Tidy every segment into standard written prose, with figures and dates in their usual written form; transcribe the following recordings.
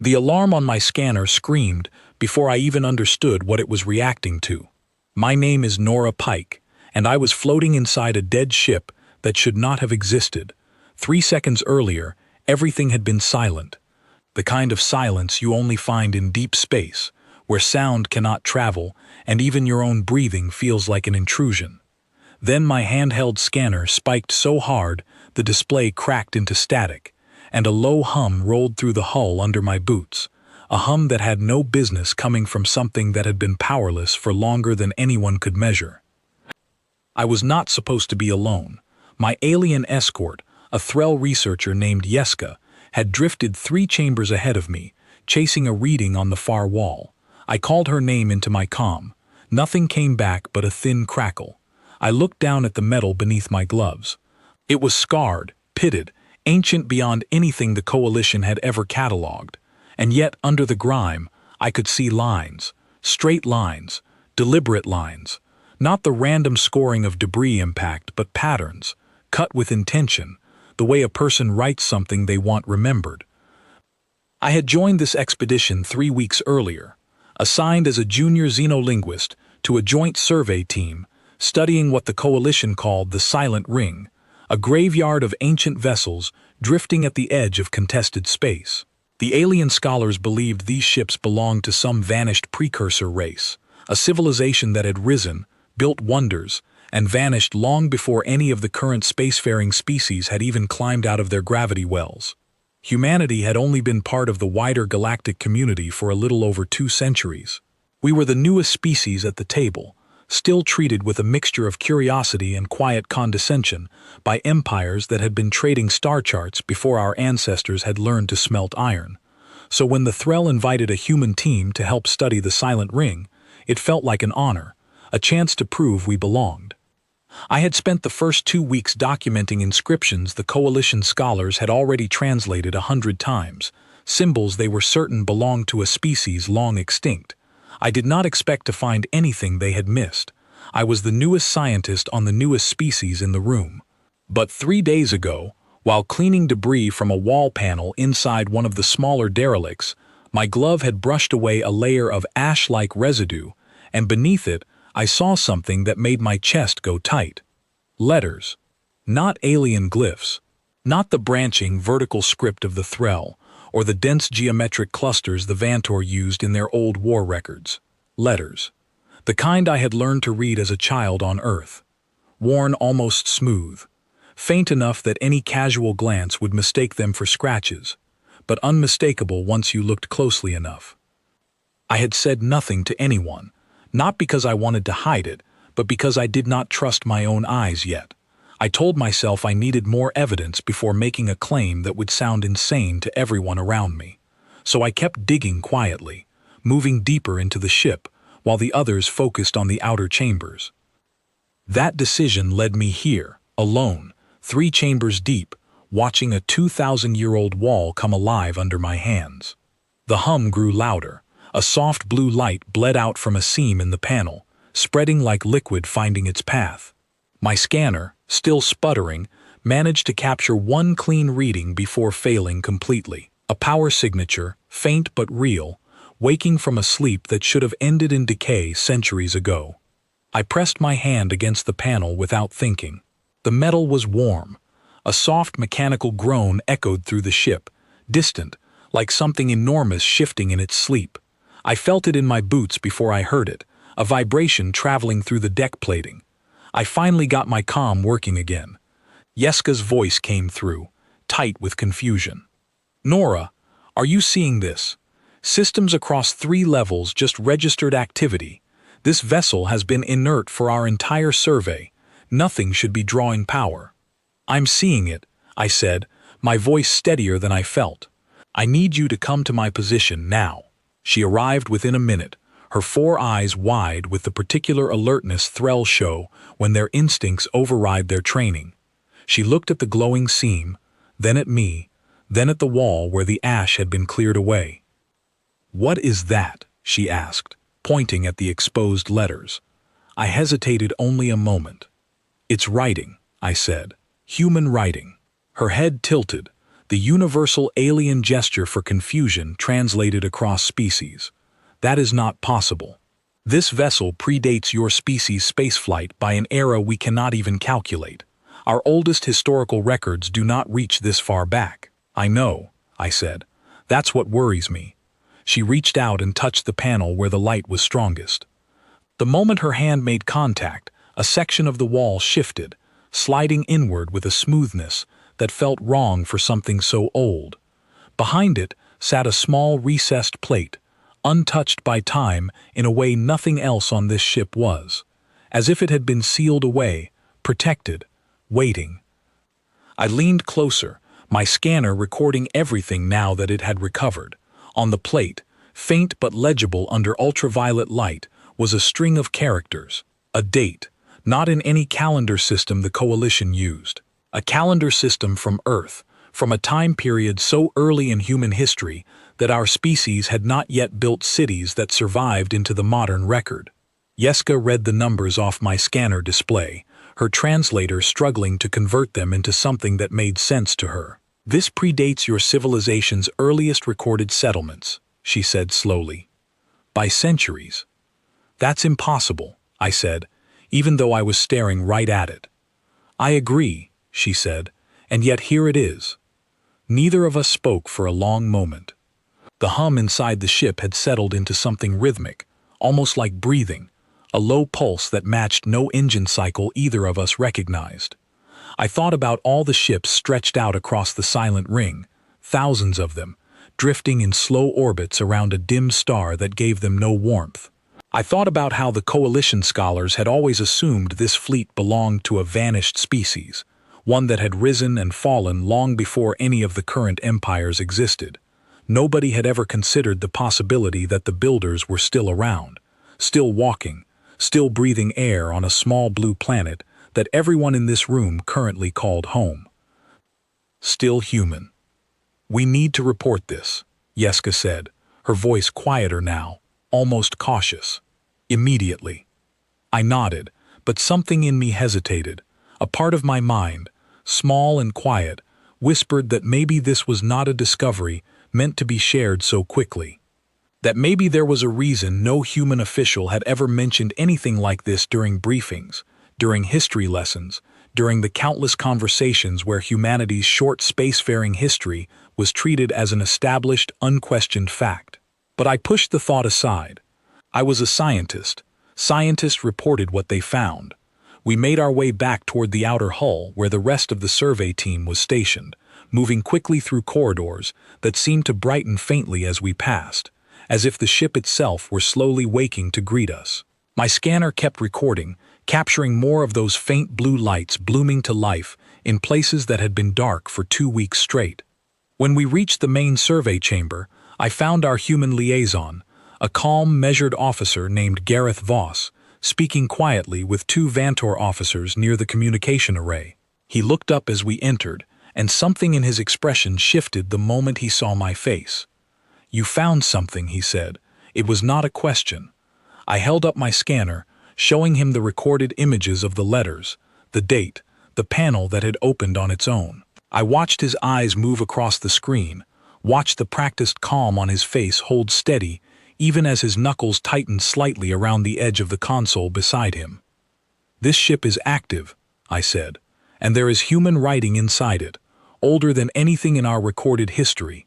The alarm on my scanner screamed before I even understood what it was reacting to. My name is Nora Pike, and I was floating inside a dead ship that should not have existed. 3 seconds earlier, everything had been silent. The kind of silence you only find in deep space, where sound cannot travel and even your own breathing feels like an intrusion. Then my handheld scanner spiked so hard the display cracked into static, and a low hum rolled through the hull under my boots, a hum that had no business coming from something that had been powerless for longer than anyone could measure. I was not supposed to be alone. My alien escort, a Threll researcher named Yeska, had drifted 3 chambers ahead of me, chasing a reading on the far wall. I called her name into my comm. Nothing came back but a thin crackle. I looked down at the metal beneath my gloves. It was scarred, pitted, ancient beyond anything the Coalition had ever catalogued. And yet, under the grime, I could see lines, straight lines, deliberate lines. Not the random scoring of debris impact, but patterns, cut with intention, the way a person writes something they want remembered. I had joined this expedition 3 weeks earlier, assigned as a junior xenolinguist to a joint survey team, studying what the Coalition called the Silent Ring, a graveyard of ancient vessels drifting at the edge of contested space. The alien scholars believed these ships belonged to some vanished precursor race, a civilization that had risen, built wonders, and vanished long before any of the current spacefaring species had even climbed out of their gravity wells. Humanity had only been part of the wider galactic community for a little over 2 centuries. We were the newest species at the table, still treated with a mixture of curiosity and quiet condescension by empires that had been trading star charts before our ancestors had learned to smelt iron. So when the Threll invited a human team to help study the Silent Ring, it felt like an honor, a chance to prove we belonged. I had spent the first 2 weeks documenting inscriptions the Coalition scholars had already translated 100 times, symbols they were certain belonged to a species long extinct. I did not expect to find anything they had missed. I was the newest scientist on the newest species in the room. But 3 days ago, while cleaning debris from a wall panel inside one of the smaller derelicts, my glove had brushed away a layer of ash-like residue, and beneath it, I saw something that made my chest go tight. Letters. Not alien glyphs. Not the branching, vertical script of the Threll, or the dense geometric clusters the Vantor used in their old war records. Letters. The kind I had learned to read as a child on Earth. Worn almost smooth. Faint enough that any casual glance would mistake them for scratches, but unmistakable once you looked closely enough. I had said nothing to anyone, not because I wanted to hide it, but because I did not trust my own eyes yet. I told myself I needed more evidence before making a claim that would sound insane to everyone around me. So I kept digging quietly, moving deeper into the ship, while the others focused on the outer chambers. That decision led me here, alone, 3 chambers deep, watching a 2,000-year-old wall come alive under my hands. The hum grew louder. A soft blue light bled out from a seam in the panel, spreading like liquid finding its path. My scanner, still sputtering, managed to capture 1 clean reading before failing completely. A power signature, faint but real, waking from a sleep that should have ended in decay centuries ago. I pressed my hand against the panel without thinking. The metal was warm. A soft mechanical groan echoed through the ship, distant, like something enormous shifting in its sleep. I felt it in my boots before I heard it, a vibration traveling through the deck plating. I finally got my comm working again. Yeska's voice came through, tight with confusion. "Nora, are you seeing this? Systems across 3 levels just registered activity. This vessel has been inert for our entire survey. Nothing should be drawing power." "I'm seeing it," I said, my voice steadier than I felt. "I need you to come to my position now." She arrived within a minute, her 4 eyes wide with the particular alertness Thrells show when their instincts override their training. She looked at the glowing seam, then at me, then at the wall where the ash had been cleared away. "What is that?" she asked, pointing at the exposed letters. I hesitated only a moment. "It's writing," I said. "Human writing." Her head tilted, The universal alien gesture for confusion translated across species. That is not possible. This vessel predates your species' spaceflight by an era we cannot even calculate. Our oldest historical records do not reach this far back. I know, I said. That's what worries me. She reached out and touched the panel where the light was strongest. The moment her hand made contact, a section of the wall shifted, sliding inward with a smoothness that felt wrong for something so old. Behind it sat a small recessed plate, untouched by time in a way nothing else on this ship was, as if it had been sealed away, protected, waiting. I leaned closer, my scanner recording everything now that it had recovered. On the plate, faint but legible under ultraviolet light, was a string of characters, a date, not in any calendar system the Coalition used. A calendar system from Earth, from a time period so early in human history that our species had not yet built cities that survived into the modern record. Yeska read the numbers off my scanner display, her translator struggling to convert them into something that made sense to her. This predates your civilization's earliest recorded settlements, she said slowly. By centuries. That's impossible, I said, even though I was staring right at it. I agree, she said, and yet here it is. Neither of us spoke for a long moment. The hum inside the ship had settled into something rhythmic, almost like breathing, a low pulse that matched no engine cycle either of us recognized. I thought about all the ships stretched out across the silent ring, thousands of them, drifting in slow orbits around a dim star that gave them no warmth. I thought about how the Coalition scholars had always assumed this fleet belonged to a vanished species, one that had risen and fallen long before any of the current empires existed. Nobody had ever considered the possibility that the builders were still around, still walking, still breathing air on a small blue planet that everyone in this room currently called home. Still human. We need to report this, Yeska said, her voice quieter now, almost cautious. Immediately. I nodded, but something in me hesitated. A part of my mind, small and quiet, whispered that maybe this was not a discovery meant to be shared so quickly. That maybe there was a reason no human official had ever mentioned anything like this during briefings, during history lessons, during the countless conversations where humanity's short spacefaring history was treated as an established, unquestioned fact. But I pushed the thought aside. I was a scientist. Scientists reported what they found. We made our way back toward the outer hull where the rest of the survey team was stationed, moving quickly through corridors that seemed to brighten faintly as we passed, as if the ship itself were slowly waking to greet us. My scanner kept recording, capturing more of those faint blue lights blooming to life in places that had been dark for 2 weeks straight. When we reached the main survey chamber, I found our human liaison, a calm, measured officer named Gareth Voss, speaking quietly with 2 Vantor officers near the communication array. He looked up as we entered, and something in his expression shifted the moment he saw my face. "You found something," he said. It was not a question. I held up my scanner, showing him the recorded images of the letters, the date, the panel that had opened on its own. I watched his eyes move across the screen, watched the practiced calm on his face hold steady even as his knuckles tightened slightly around the edge of the console beside him. "This ship is active," I said, "and there is human writing inside it, older than anything in our recorded history."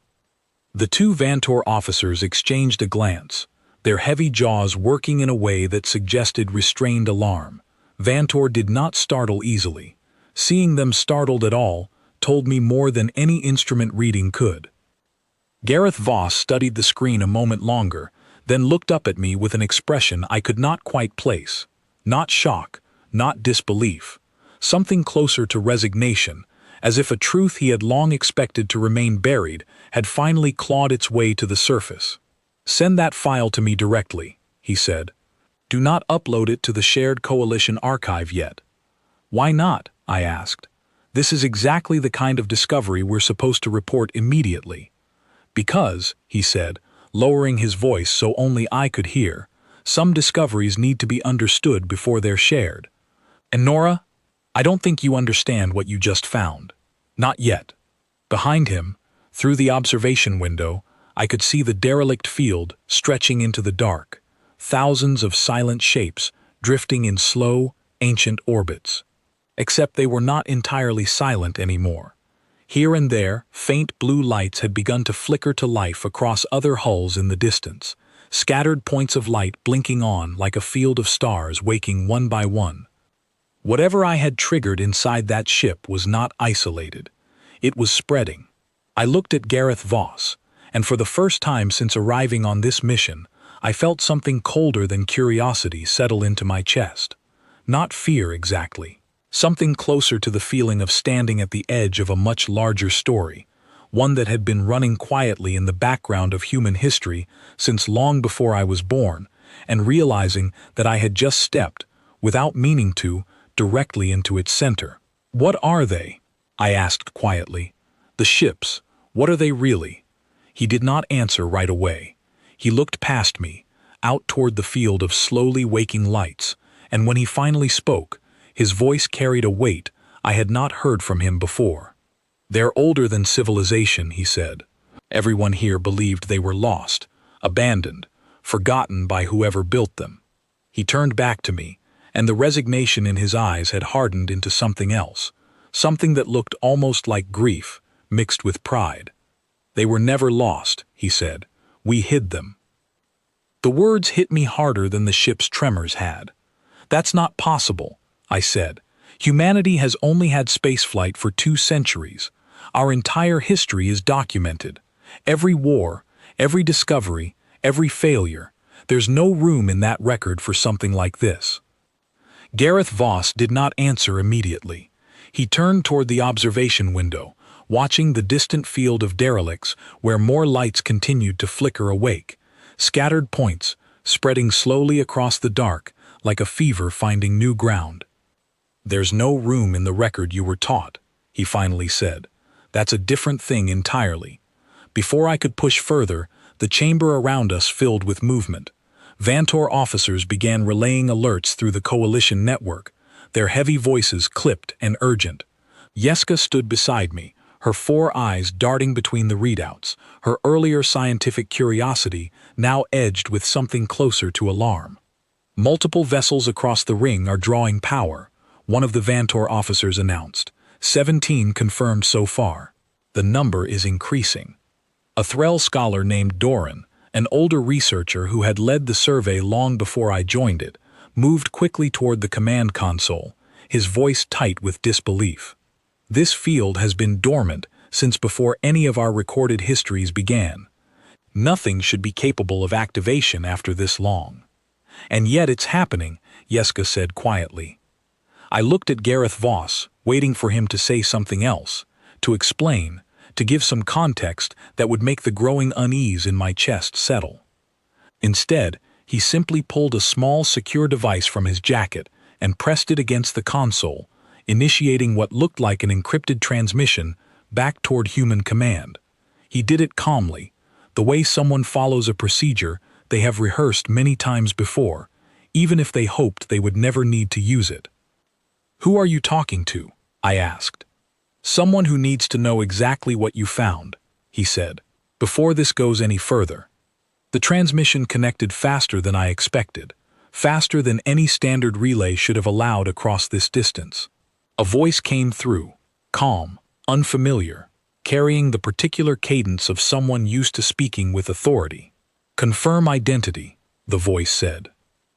The 2 Vantor officers exchanged a glance, their heavy jaws working in a way that suggested restrained alarm. Vantor did not startle easily. Seeing them startled at all told me more than any instrument reading could. Gareth Voss studied the screen a moment longer, then looked up at me with an expression I could not quite place. Not shock, not disbelief. Something closer to resignation, as if a truth he had long expected to remain buried had finally clawed its way to the surface. "Send that file to me directly," he said. "Do not upload it to the shared Coalition archive yet." "Why not?" I asked. "This is exactly the kind of discovery we're supposed to report immediately." "Because," he said, lowering his voice so only I could hear, "some discoveries need to be understood before they're shared. And Nora, I don't think you understand what you just found. Not yet." Behind him, through the observation window, I could see the derelict field stretching into the dark, thousands of silent shapes drifting in slow, ancient orbits. Except they were not entirely silent anymore. Here and there, faint blue lights had begun to flicker to life across other hulls in the distance, scattered points of light blinking on like a field of stars waking one by one. Whatever I had triggered inside that ship was not isolated. It was spreading. I looked at Gareth Voss, and for the first time since arriving on this mission, I felt something colder than curiosity settle into my chest. Not fear exactly. Something closer to the feeling of standing at the edge of a much larger story, one that had been running quietly in the background of human history since long before I was born, and realizing that I had just stepped, without meaning to, directly into its center. "What are they?" I asked quietly. "The ships, what are they really?" He did not answer right away. He looked past me, out toward the field of slowly waking lights, and when he finally spoke, his voice carried a weight I had not heard from him before. "They're older than civilization," he said. "Everyone here believed they were lost, abandoned, forgotten by whoever built them." He turned back to me, and the resignation in his eyes had hardened into something else, something that looked almost like grief, mixed with pride. "They were never lost," he said. "We hid them." The words hit me harder than the ship's tremors had. "That's not possible," I said. "Humanity has only had spaceflight for 2 centuries. Our entire history is documented. Every war, every discovery, every failure. There's no room in that record for something like this." Gareth Voss did not answer immediately. He turned toward the observation window, watching the distant field of derelicts where more lights continued to flicker awake, scattered points, spreading slowly across the dark like a fever finding new ground. "There's no room in the record you were taught," he finally said. "That's a different thing entirely." Before I could push further, the chamber around us filled with movement. Vantor officers began relaying alerts through the coalition network, their heavy voices clipped and urgent. Yeska stood beside me, her 4 eyes darting between the readouts, her earlier scientific curiosity now edged with something closer to alarm. "Multiple vessels across the ring are drawing power," one of the Vantor officers announced. 17 confirmed so far. The number is increasing. A Threll scholar named Doran, an older researcher who had led the survey long before I joined it, moved quickly toward the command console, his voice tight with disbelief. "This field has been dormant since before any of our recorded histories began. Nothing should be capable of activation after this long." "And yet it's happening," Yeska said quietly. I looked at Gareth Voss, waiting for him to say something else, to explain, to give some context that would make the growing unease in my chest settle. Instead, he simply pulled a small secure device from his jacket and pressed it against the console, initiating what looked like an encrypted transmission back toward human command. He did it calmly, the way someone follows a procedure they have rehearsed many times before, even if they hoped they would never need to use it. "Who are you talking to?" I asked. "Someone who needs to know exactly what you found," he said, "before this goes any further." The transmission connected faster than I expected, faster than any standard relay should have allowed across this distance. A voice came through, calm, unfamiliar, carrying the particular cadence of someone used to speaking with authority. "Confirm identity," the voice said.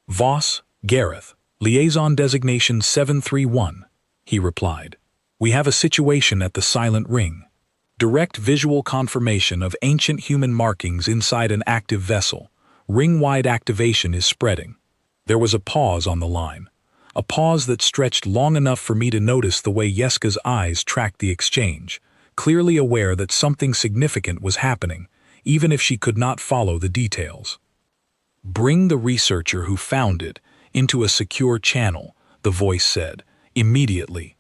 "Voss, Gareth, liaison designation 731, he replied. "We have a situation at the Silent Ring. Direct visual confirmation of ancient human markings inside an active vessel. Ring-wide activation is spreading." There was a pause on the line, a pause that stretched long enough for me to notice the way Yeska's eyes tracked the exchange, clearly aware that something significant was happening, even if she could not follow the details. "Bring the researcher who found it into a secure channel," the voice said, immediately.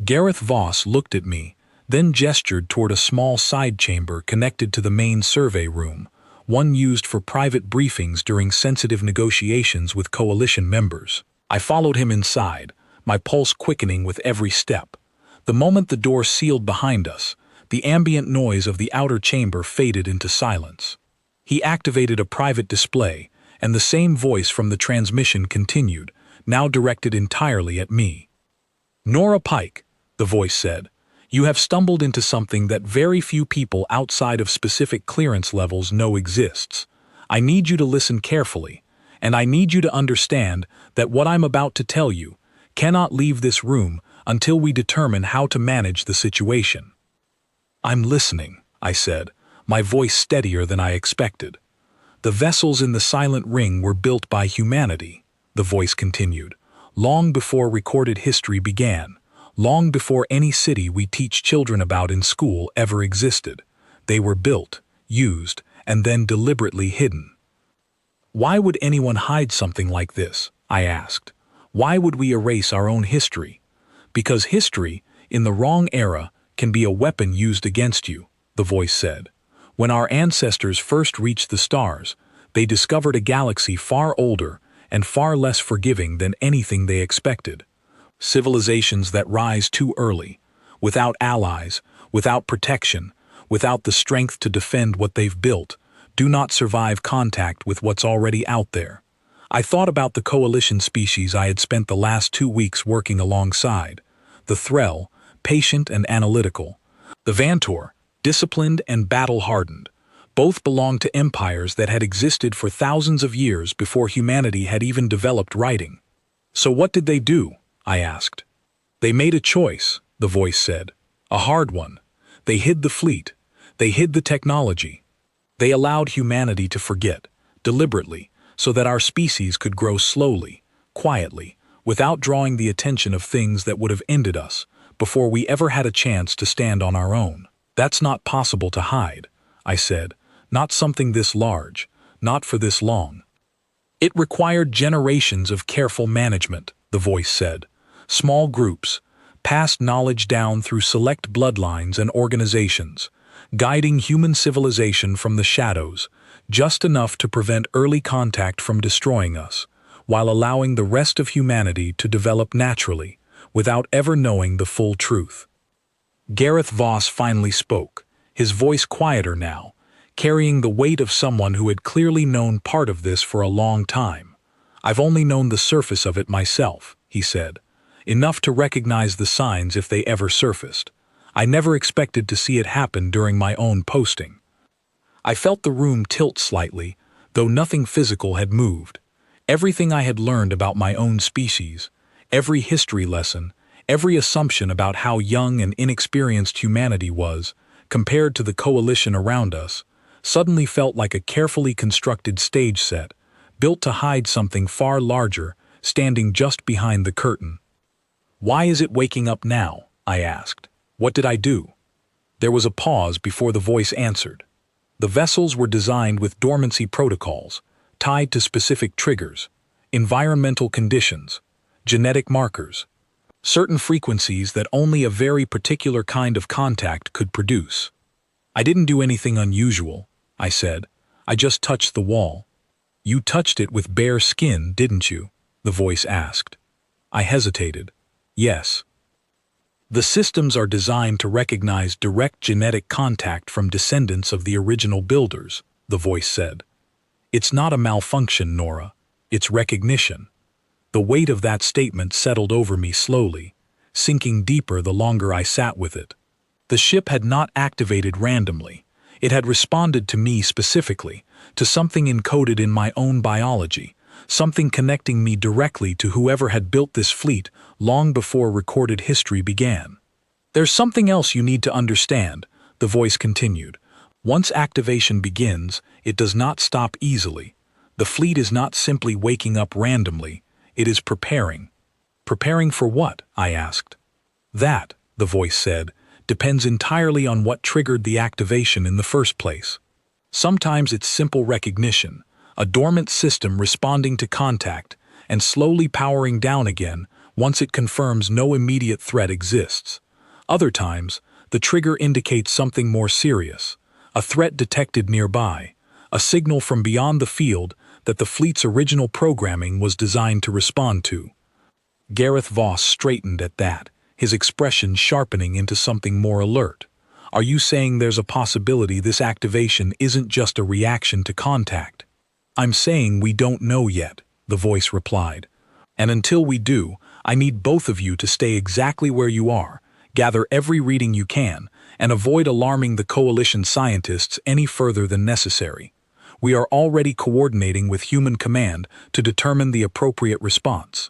Gareth Voss looked at me, then gestured toward a small side chamber connected to the main survey room, one used for private briefings during sensitive negotiations with coalition members. I followed him inside, my pulse quickening with every step. The moment the door sealed behind us, The ambient noise of the outer chamber faded into silence. He activated a private display, and the same voice from the transmission continued, now directed entirely at me. "Nora Pike," the voice said, "you have stumbled into something that very few people outside of specific clearance levels know exists. I need you to listen carefully, and I need you to understand that what I'm about to tell you cannot leave this room until we determine how to manage the situation." "I'm listening," I said, my voice steadier than I expected. "The vessels in the silent ring were built by humanity," the voice continued, "long before recorded history began, long before any city we teach children about in school ever existed. They were built, used, and then deliberately hidden." "Why would anyone hide something like this?" I asked. "Why would we erase our own history?" "Because history, in the wrong era, can be a weapon used against you," the voice said. "When our ancestors first reached the stars, they discovered a galaxy far older and far less forgiving than anything they expected. Civilizations that rise too early, without allies, without protection, without the strength to defend what they've built, do not survive contact with what's already out there." I thought about the coalition species I had spent the last 2 weeks working alongside. The Threll, patient and analytical. The Vantor, disciplined and battle-hardened. Both belonged to empires that had existed for thousands of years before humanity had even developed writing. "So what did they do?" I asked. "They made a choice," the voice said. "A hard one. They hid the fleet. They hid the technology. They allowed humanity to forget, deliberately, so that our species could grow slowly, quietly, without drawing the attention of things that would have ended us before we ever had a chance to stand on our own. That's not possible to hide," I said. "Not something this large, not for this long." "It required generations of careful management," the voice said. "Small groups, passed knowledge down through select bloodlines and organizations, guiding human civilization from the shadows, just enough to prevent early contact from destroying us, while allowing the rest of humanity to develop naturally, without ever knowing the full truth." Gareth Voss finally spoke, his voice quieter now, carrying the weight of someone who had clearly known part of this for a long time. "I've only known the surface of it myself," he said, "enough to recognize the signs if they ever surfaced. I never expected to see it happen during my own posting." I felt the room tilt slightly, though nothing physical had moved. Everything I had learned about my own species, every history lesson, every assumption about how young and inexperienced humanity was, compared to the coalition around us, suddenly felt like a carefully constructed stage set, built to hide something far larger, standing just behind the curtain. "Why is it waking up now?" I asked. "What did I do?" There was a pause before the voice answered. "The vessels were designed with dormancy protocols, tied to specific triggers, environmental conditions, genetic markers, certain frequencies that only a very particular kind of contact could produce." "I didn't do anything unusual," I said. "I just touched the wall." "You touched it with bare skin, didn't you?" the voice asked. I hesitated. "Yes." "The systems are designed to recognize direct genetic contact from descendants of the original builders," the voice said. "It's not a malfunction, Nora. It's recognition." The weight of that statement settled over me slowly, sinking deeper the longer I sat with it. The ship had not activated randomly. It had responded to me specifically, to something encoded in my own biology, something connecting me directly to whoever had built this fleet long before recorded history began. "There's something else you need to understand," the voice continued. "Once activation begins, it does not stop easily. The fleet is not simply waking up randomly, it is preparing." "Preparing for what?" I asked. "That," the voice said, "depends entirely on what triggered the activation in the first place. Sometimes it's simple recognition, a dormant system responding to contact and slowly powering down again once it confirms no immediate threat exists. Other times, the trigger indicates something more serious, a threat detected nearby, a signal from beyond the field that the fleet's original programming was designed to respond to." Gareth Voss straightened at that, his expression sharpening into something more alert. Are you saying there's a possibility this activation isn't just a reaction to contact? I'm saying we don't know yet, the voice replied. And until we do, I need both of you to stay exactly where you are, gather every reading you can, and avoid alarming the Coalition scientists any further than necessary. We are already coordinating with Human Command to determine the appropriate response.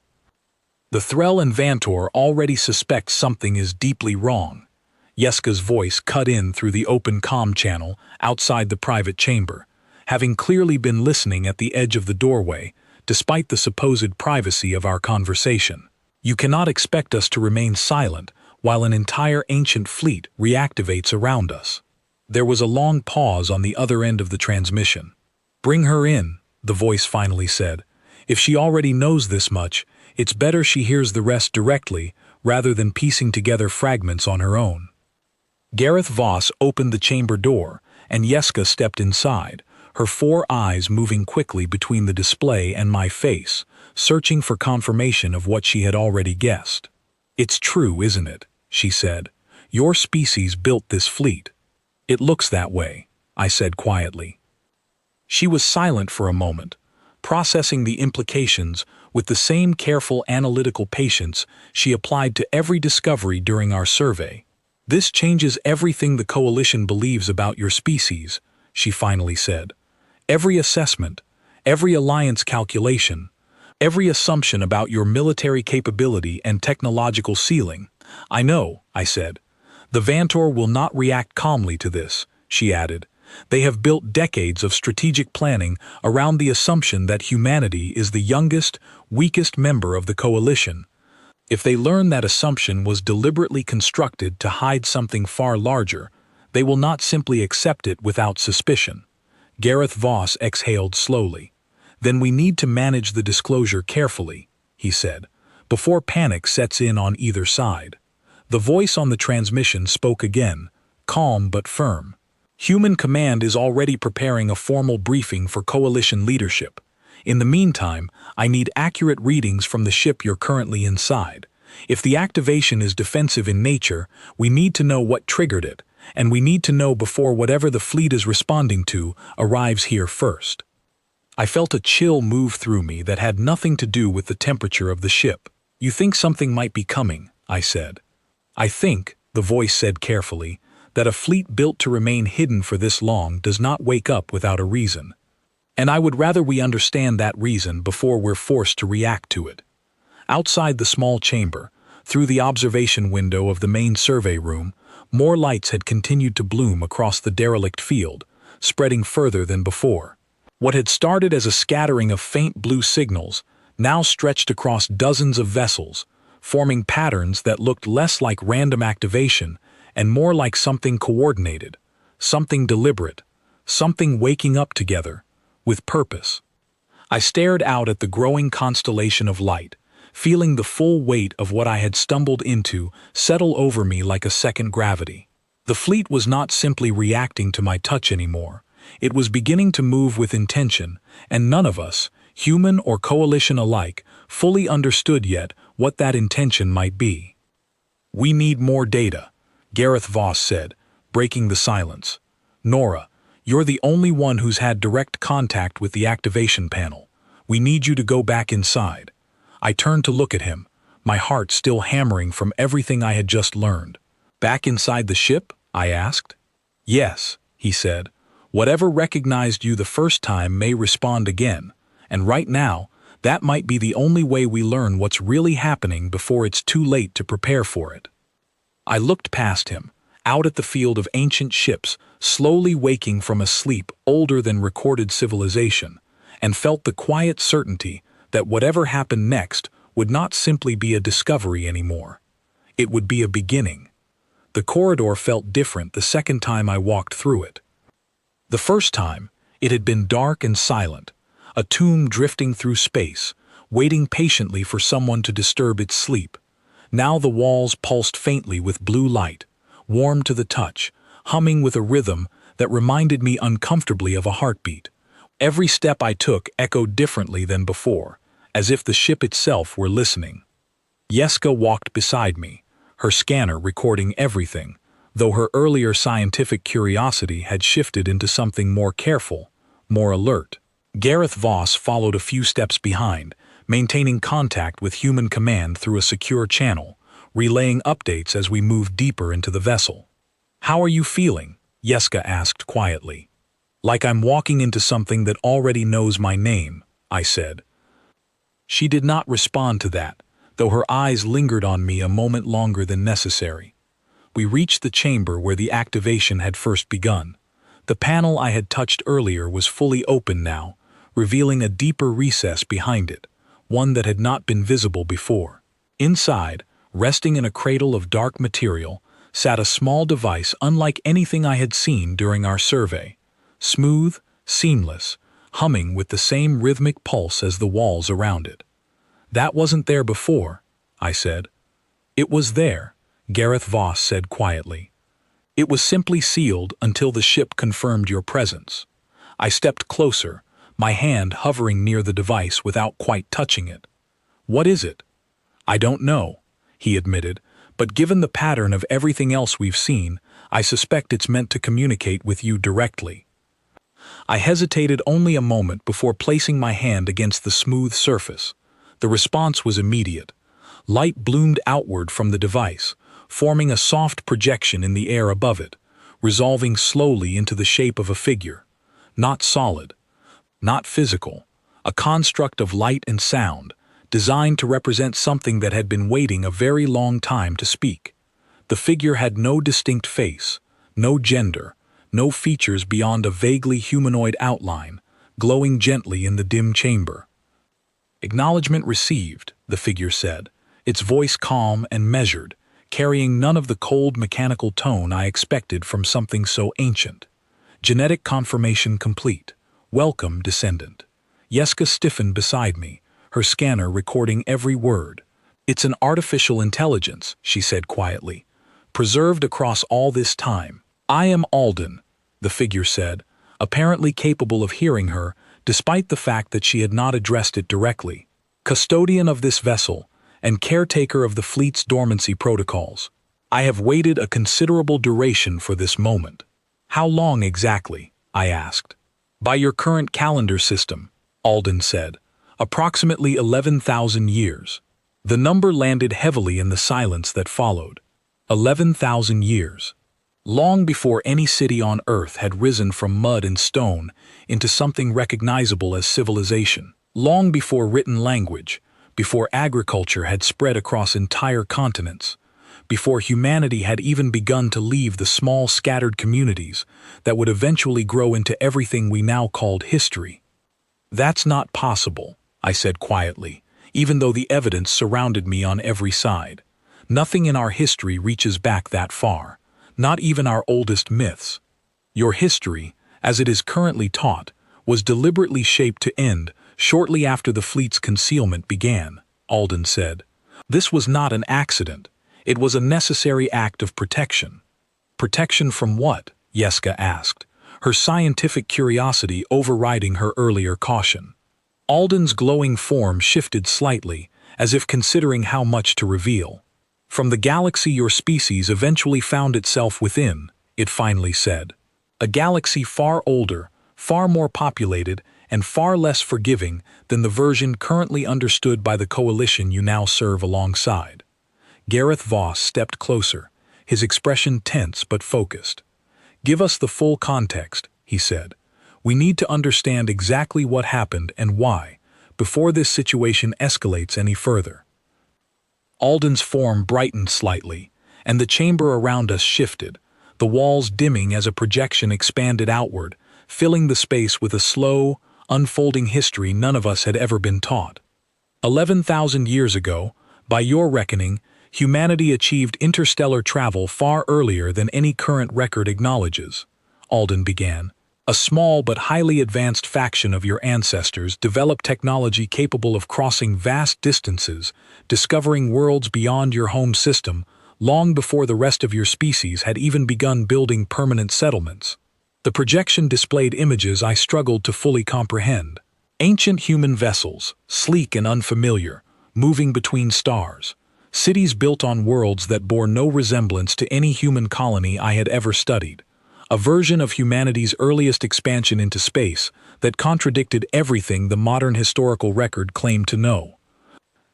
The Threll and Vantor already suspect something is deeply wrong. Yeska's voice cut in through the open comm channel outside the private chamber, having clearly been listening at the edge of the doorway, despite the supposed privacy of our conversation. You cannot expect us to remain silent while an entire ancient fleet reactivates around us. There was a long pause on the other end of the transmission. Bring her in, the voice finally said. If she already knows this much, it's better she hears the rest directly rather than piecing together fragments on her own. Gareth Voss opened the chamber door, and Yeska stepped inside, her 4 eyes moving quickly between the display and my face, searching for confirmation of what she had already guessed. It's true, isn't it? She said. Your species built this fleet. It looks that way, I said quietly. She was silent for a moment, processing the implications with the same careful analytical patience she applied to every discovery during our survey. This changes everything the Coalition believes about your species, she finally said. Every assessment, every alliance calculation, every assumption about your military capability and technological ceiling. I know, I said. The Vantor will not react calmly to this, she added. They have built decades of strategic planning around the assumption that humanity is the youngest, weakest member of the Coalition. If they learn that assumption was deliberately constructed to hide something far larger, they will not simply accept it without suspicion. Gareth Voss exhaled slowly. Then we need to manage the disclosure carefully, he said, before panic sets in on either side. The voice on the transmission spoke again, calm but firm. Human Command is already preparing a formal briefing for Coalition leadership. In the meantime, I need accurate readings from the ship you're currently inside. If the activation is defensive in nature, we need to know what triggered it, and we need to know before whatever the fleet is responding to arrives here first. I felt a chill move through me that had nothing to do with the temperature of the ship. You think something might be coming, I said. I think, the voice said carefully, that a fleet built to remain hidden for this long does not wake up without a reason. And I would rather we understand that reason before we're forced to react to it. Outside the small chamber, through the observation window of the main survey room, more lights had continued to bloom across the derelict field, spreading further than before. What had started as a scattering of faint blue signals now stretched across dozens of vessels, forming patterns that looked less like random activation and more like something coordinated, something deliberate, something waking up together, with purpose. I stared out at the growing constellation of light, feeling the full weight of what I had stumbled into settle over me like a second gravity. The fleet was not simply reacting to my touch anymore. It was beginning to move with intention, and none of us, human or Coalition alike, fully understood yet what that intention might be. We need more data, Gareth Voss said, breaking the silence. Nora, you're the only one who's had direct contact with the activation panel. We need you to go back inside. I turned to look at him, my heart still hammering from everything I had just learned. Back inside the ship? I asked. Yes, he said. Whatever recognized you the first time may respond again, and right now, that might be the only way we learn what's really happening before it's too late to prepare for it. I looked past him, out at the field of ancient ships, slowly waking from a sleep older than recorded civilization, and felt the quiet certainty that whatever happened next would not simply be a discovery anymore. It would be a beginning. The corridor felt different the second time I walked through it. The first time, it had been dark and silent, a tomb drifting through space, waiting patiently for someone to disturb its sleep. Now the walls pulsed faintly with blue light, warm to the touch, humming with a rhythm that reminded me uncomfortably of a heartbeat. Every step I took echoed differently than before, as if the ship itself were listening. Yeska walked beside me, her scanner recording everything, though her earlier scientific curiosity had shifted into something more careful, more alert. Gareth Voss followed a few steps behind, maintaining contact with human command through a secure channel, relaying updates as we moved deeper into the vessel. "How are you feeling?" Yeska asked quietly. "Like I'm walking into something that already knows my name," I said. She did not respond to that, though her eyes lingered on me a moment longer than necessary. We reached the chamber where the activation had first begun. The panel I had touched earlier was fully open now, revealing a deeper recess behind it, one that had not been visible before. Inside, resting in a cradle of dark material, sat a small device unlike anything I had seen during our survey. Smooth, seamless, humming with the same rhythmic pulse as the walls around it. "That wasn't there before," I said. "It was there," Gareth Voss said quietly. "It was simply sealed until the ship confirmed your presence." I stepped closer, my hand hovering near the device without quite touching it. "What is it?" "I don't know," he admitted, "but given the pattern of everything else we've seen, I suspect it's meant to communicate with you directly." I hesitated only a moment before placing my hand against the smooth surface. The response was immediate. Light bloomed outward from the device, forming a soft projection in the air above it, resolving slowly into the shape of a figure. Not solid, not physical, a construct of light and sound, designed to represent something that had been waiting a very long time to speak. The figure had no distinct face, no gender, no features beyond a vaguely humanoid outline, glowing gently in the dim chamber. "Acknowledgement received," the figure said, its voice calm and measured, carrying none of the cold mechanical tone I expected from something so ancient. "Genetic confirmation complete. Welcome, descendant." Yeska stiffened beside me, her scanner recording every word. "It's an artificial intelligence," she said quietly, "preserved across all this time. I am Alden," the figure said, apparently capable of hearing her, despite the fact that she had not addressed it directly. "Custodian of this vessel, and caretaker of the fleet's dormancy protocols. I have waited a considerable duration for this moment." "How long exactly?" I asked. "By your current calendar system," Alden said, "approximately 11,000 years." The number landed heavily in the silence that followed. 11,000 years. Long before any city on Earth had risen from mud and stone into something recognizable as civilization. Long before written language, before agriculture had spread across entire continents, before humanity had even begun to leave the small scattered communities that would eventually grow into everything we now called history. "That's not possible," I said quietly, even though the evidence surrounded me on every side. "Nothing in our history reaches back that far, not even our oldest myths. Your history, as it is currently taught, was deliberately shaped to end shortly after the fleet's concealment began," Alden said. "This was not an accident. It was a necessary act of protection." "Protection from what?" Yeska asked, her scientific curiosity overriding her earlier caution. Alden's glowing form shifted slightly, as if considering how much to reveal. "From the galaxy your species eventually found itself within," it finally said. "A galaxy far older, far more populated, and far less forgiving than the version currently understood by the coalition you now serve alongside." Gareth Voss stepped closer, his expression tense but focused. "Give us the full context," he said. "We need to understand exactly what happened and why, before this situation escalates any further." Alden's form brightened slightly, and the chamber around us shifted, the walls dimming as a projection expanded outward, filling the space with a slow, unfolding history none of us had ever been taught. 11,000 years ago, by your reckoning, humanity achieved interstellar travel far earlier than any current record acknowledges," Alden began. "A small but highly advanced faction of your ancestors developed technology capable of crossing vast distances, discovering worlds beyond your home system, long before the rest of your species had even begun building permanent settlements." The projection displayed images I struggled to fully comprehend. Ancient human vessels, sleek and unfamiliar, moving between stars. Cities built on worlds that bore no resemblance to any human colony I had ever studied. A version of humanity's earliest expansion into space that contradicted everything the modern historical record claimed to know.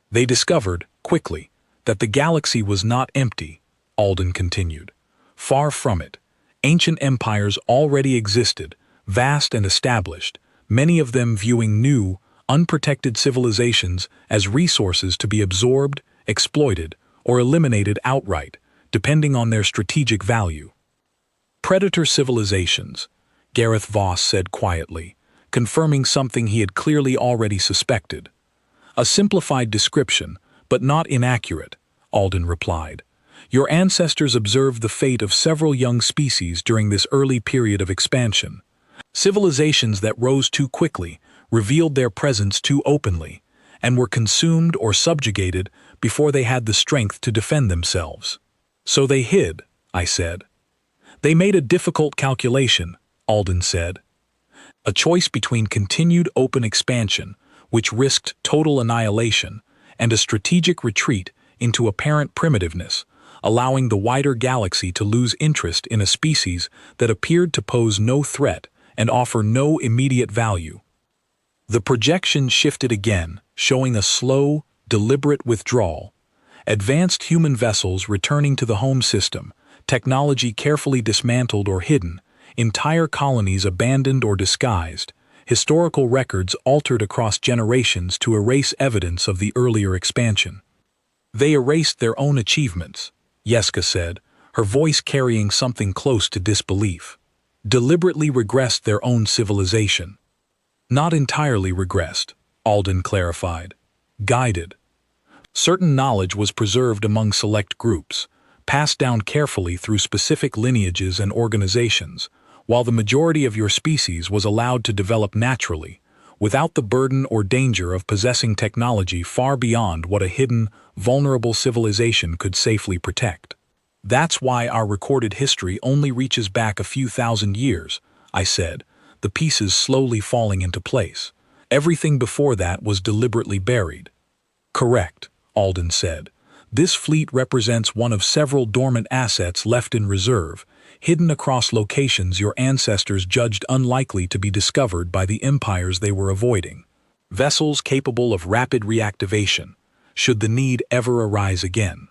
They discovered, quickly, that the galaxy was not empty, Alden continued. Far from it. Ancient empires already existed, vast and established, many of them viewing new, unprotected civilizations as resources to be absorbed, exploited, or eliminated outright, depending on their strategic value. Predator civilizations, Gareth Voss said quietly, confirming something he had clearly already suspected. A simplified description, but not inaccurate, Alden replied. Your ancestors observed the fate of several young species during this early period of expansion. Civilizations that rose too quickly, revealed their presence too openly, and were consumed or subjugated before they had the strength to defend themselves. So they hid, I said. They made a difficult calculation, Alden said. A choice between continued open expansion, which risked total annihilation, and a strategic retreat into apparent primitiveness, allowing the wider galaxy to lose interest in a species that appeared to pose no threat and offer no immediate value. The projection shifted again, showing a slow, deliberate withdrawal. Advanced human vessels returning to the home system, technology carefully dismantled or hidden, entire colonies abandoned or disguised, historical records altered across generations to erase evidence of the earlier expansion. They erased their own achievements, Yeska said, her voice carrying something close to disbelief. Deliberately regressed their own civilization. Not entirely regressed, Alden clarified. Guided. Certain knowledge was preserved among select groups, passed down carefully through specific lineages and organizations, while the majority of your species was allowed to develop naturally, without the burden or danger of possessing technology far beyond what a hidden, vulnerable civilization could safely protect. That's why our recorded history only reaches back a few thousand years, I said, the pieces slowly falling into place. Everything before that was deliberately buried. Correct, Alden said. This fleet represents one of several dormant assets left in reserve, hidden across locations your ancestors judged unlikely to be discovered by the empires they were avoiding. Vessels capable of rapid reactivation, should the need ever arise again.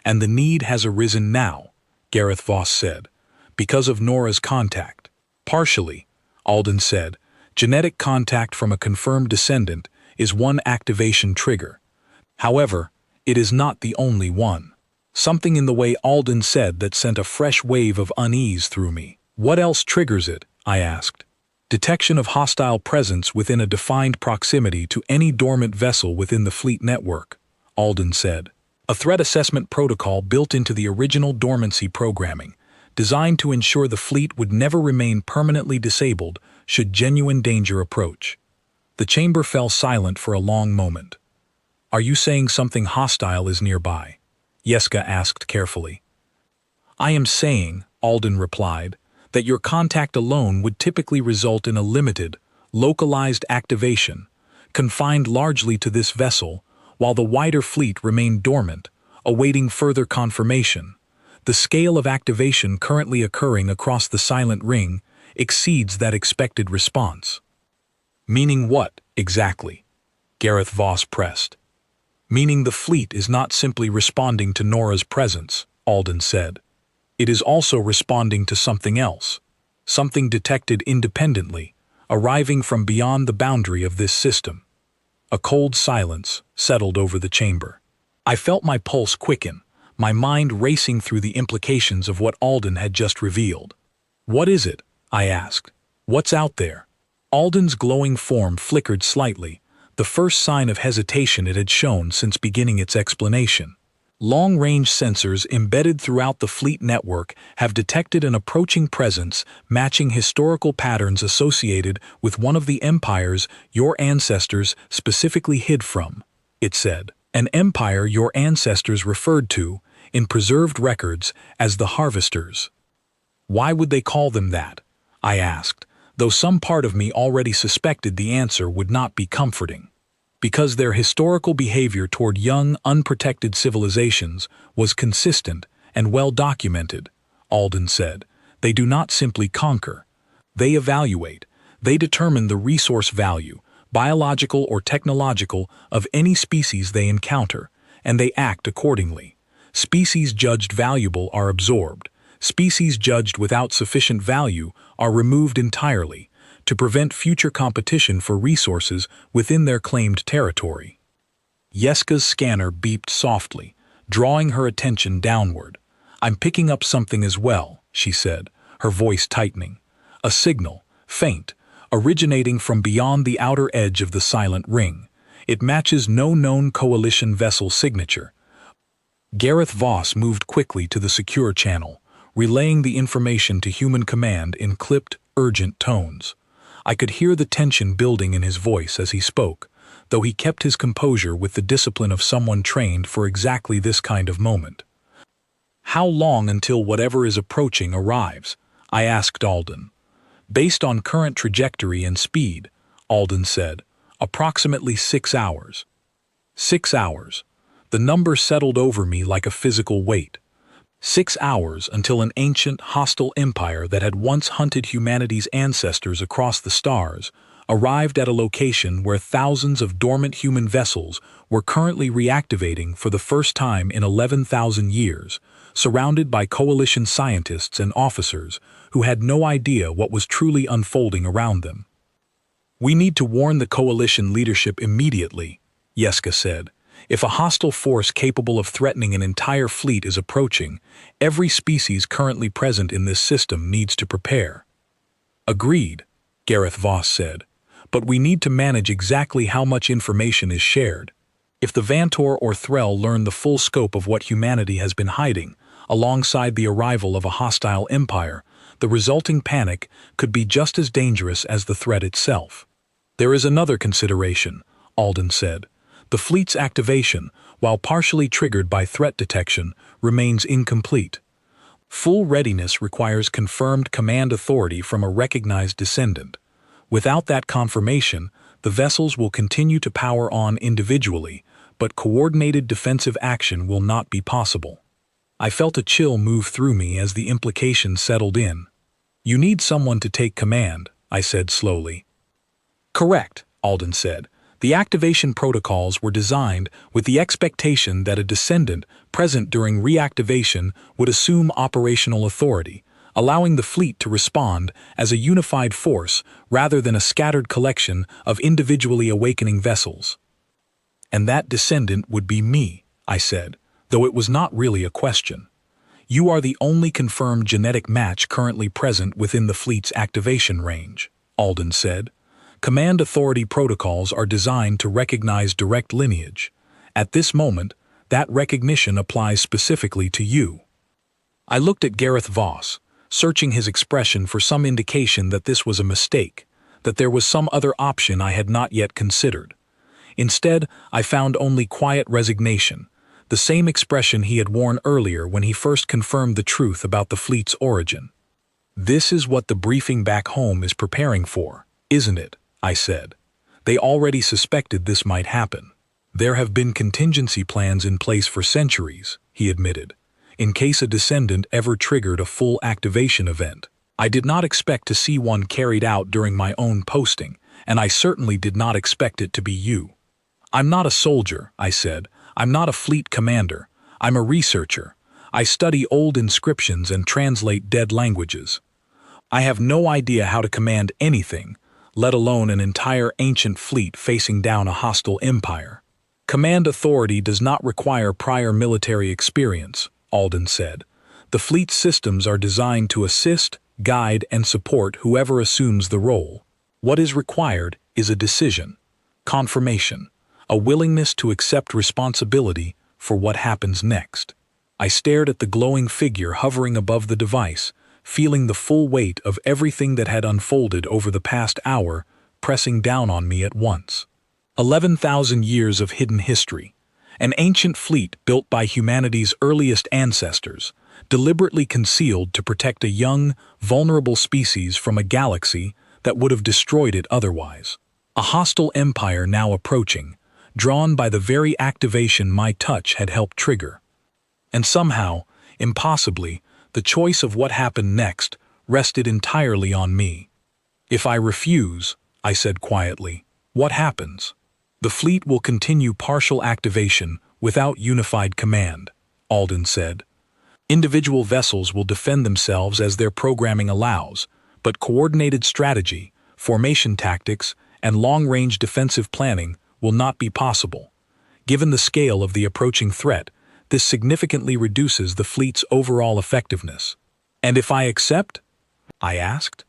And the need has arisen now, Gareth Voss said, because of Nora's contact. Partially, Alden said, genetic contact from a confirmed descendant is one activation trigger. However, it is not the only one. Something in the way Alden said that sent a fresh wave of unease through me. What else triggers it? I asked. Detection of hostile presence within a defined proximity to any dormant vessel within the fleet network, Alden said. A threat assessment protocol built into the original dormancy programming, designed to ensure the fleet would never remain permanently disabled should genuine danger approach. The chamber fell silent for a long moment. Are you saying something hostile is nearby? Yeska asked carefully. I am saying, Alden replied, that your contact alone would typically result in a limited, localized activation, confined largely to this vessel, while the wider fleet remained dormant, awaiting further confirmation. The scale of activation currently occurring across the silent ring exceeds that expected response. Meaning what, exactly? Gareth Voss pressed. Meaning the fleet is not simply responding to Nora's presence, Alden said. It is also responding to something else, something detected independently, arriving from beyond the boundary of this system. A cold silence settled over the chamber. I felt my pulse quicken, my mind racing through the implications of what Alden had just revealed. What is it? I asked. What's out there? Alden's glowing form flickered slightly, the first sign of hesitation it had shown since beginning its explanation. Long-range sensors embedded throughout the fleet network have detected an approaching presence matching historical patterns associated with one of the empires your ancestors specifically hid from, it said. An empire your ancestors referred to, in preserved records, as the Harvesters. Why would they call them that? I asked, though some part of me already suspected the answer would not be comforting. Because their historical behavior toward young, unprotected civilizations was consistent and well documented, Alden said. They do not simply conquer. They evaluate. They determine the resource value, biological or technological, of any species they encounter, and they act accordingly. Species judged valuable are absorbed. Species judged without sufficient value are removed entirely, to prevent future competition for resources within their claimed territory. Yeska's scanner beeped softly, drawing her attention downward. "I'm picking up something as well," she said, her voice tightening. "A signal, faint, originating from beyond the outer edge of the silent ring. It matches no known coalition vessel signature." Gareth Voss moved quickly to the secure channel, relaying the information to human command in clipped, urgent tones. I could hear the tension building in his voice as he spoke, though he kept his composure with the discipline of someone trained for exactly this kind of moment. "How long until whatever is approaching arrives?" I asked Alden. "Based on current trajectory and speed," Alden said, "approximately 6 hours." 6 hours. The number settled over me like a physical weight. 6 hours until an ancient, hostile empire that had once hunted humanity's ancestors across the stars arrived at a location where thousands of dormant human vessels were currently reactivating for the first time in 11,000 years, surrounded by coalition scientists and officers who had no idea what was truly unfolding around them. "We need to warn the coalition leadership immediately," Yeska said. "If a hostile force capable of threatening an entire fleet is approaching, every species currently present in this system needs to prepare." "Agreed," Gareth Voss said. "But we need to manage exactly how much information is shared. If the Vantor or Threll learn the full scope of what humanity has been hiding, alongside the arrival of a hostile empire, the resulting panic could be just as dangerous as the threat itself." "There is another consideration," Alden said. "The fleet's activation, while partially triggered by threat detection, remains incomplete. Full readiness requires confirmed command authority from a recognized descendant. Without that confirmation, the vessels will continue to power on individually, but coordinated defensive action will not be possible." I felt a chill move through me as the implications settled in. "You need someone to take command," I said slowly. "Correct," Alden said. "The activation protocols were designed with the expectation that a descendant present during reactivation would assume operational authority, allowing the fleet to respond as a unified force rather than a scattered collection of individually awakening vessels." "And that descendant would be me," I said, though it was not really a question. "You are the only confirmed genetic match currently present within the fleet's activation range," Alden said. "Command authority protocols are designed to recognize direct lineage. At this moment, that recognition applies specifically to you." I looked at Gareth Voss, searching his expression for some indication that this was a mistake, that there was some other option I had not yet considered. Instead, I found only quiet resignation, the same expression he had worn earlier when he first confirmed the truth about the fleet's origin. "This is what the briefing back home is preparing for, isn't it?" I said. "They already suspected this might happen." "There have been contingency plans in place for centuries," he admitted, "in case a descendant ever triggered a full activation event. I did not expect to see one carried out during my own posting, and I certainly did not expect it to be you." "I'm not a soldier," I said. "I'm not a fleet commander. I'm a researcher. I study old inscriptions and translate dead languages. I have no idea how to command anything, let alone an entire ancient fleet facing down a hostile empire." "Command authority does not require prior military experience," Alden said. "The fleet's systems are designed to assist, guide, and support whoever assumes the role. What is required is a decision, confirmation, a willingness to accept responsibility for what happens next." I stared at the glowing figure hovering above the device, feeling the full weight of everything that had unfolded over the past hour pressing down on me at once. 11,000 years of hidden history. An ancient fleet built by humanity's earliest ancestors, deliberately concealed to protect a young, vulnerable species from a galaxy that would have destroyed it otherwise. A hostile empire now approaching, drawn by the very activation my touch had helped trigger. And somehow, impossibly, the choice of what happened next rested entirely on me. "If I refuse," I said quietly, "what happens?" "The fleet will continue partial activation without unified command," Alden said. "Individual vessels will defend themselves as their programming allows, but coordinated strategy, formation tactics, and long-range defensive planning will not be possible. Given the scale of the approaching threat, this significantly reduces the fleet's overall effectiveness." "And if I accept?" I asked.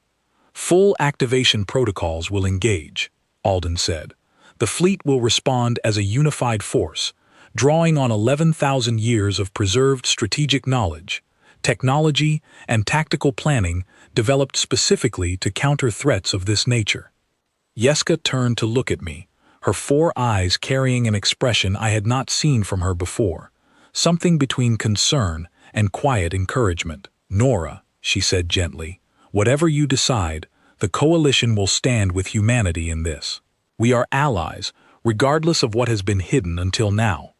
"Full activation protocols will engage," Alden said. "The fleet will respond as a unified force, drawing on 11,000 years of preserved strategic knowledge, technology, and tactical planning developed specifically to counter threats of this nature." Jeska turned to look at me, her 4 eyes carrying an expression I had not seen from her before, something between concern and quiet encouragement. "Nora," she said gently, "whatever you decide, the Coalition will stand with humanity in this. We are allies, regardless of what has been hidden until now."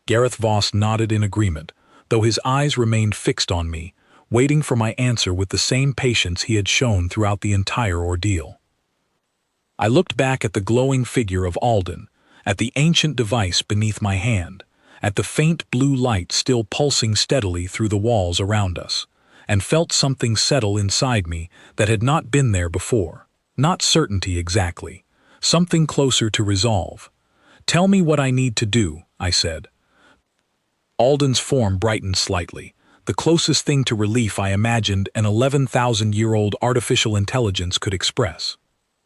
Gareth Voss nodded in agreement, though his eyes remained fixed on me, waiting for my answer with the same patience he had shown throughout the entire ordeal. I looked back at the glowing figure of Alden, at the ancient device beneath my hand, at the faint blue light still pulsing steadily through the walls around us, and felt something settle inside me that had not been there before. Not certainty exactly, something closer to resolve. "Tell me what I need to do," I said. Alden's form brightened slightly, the closest thing to relief I imagined an 11,000-year-old artificial intelligence could express.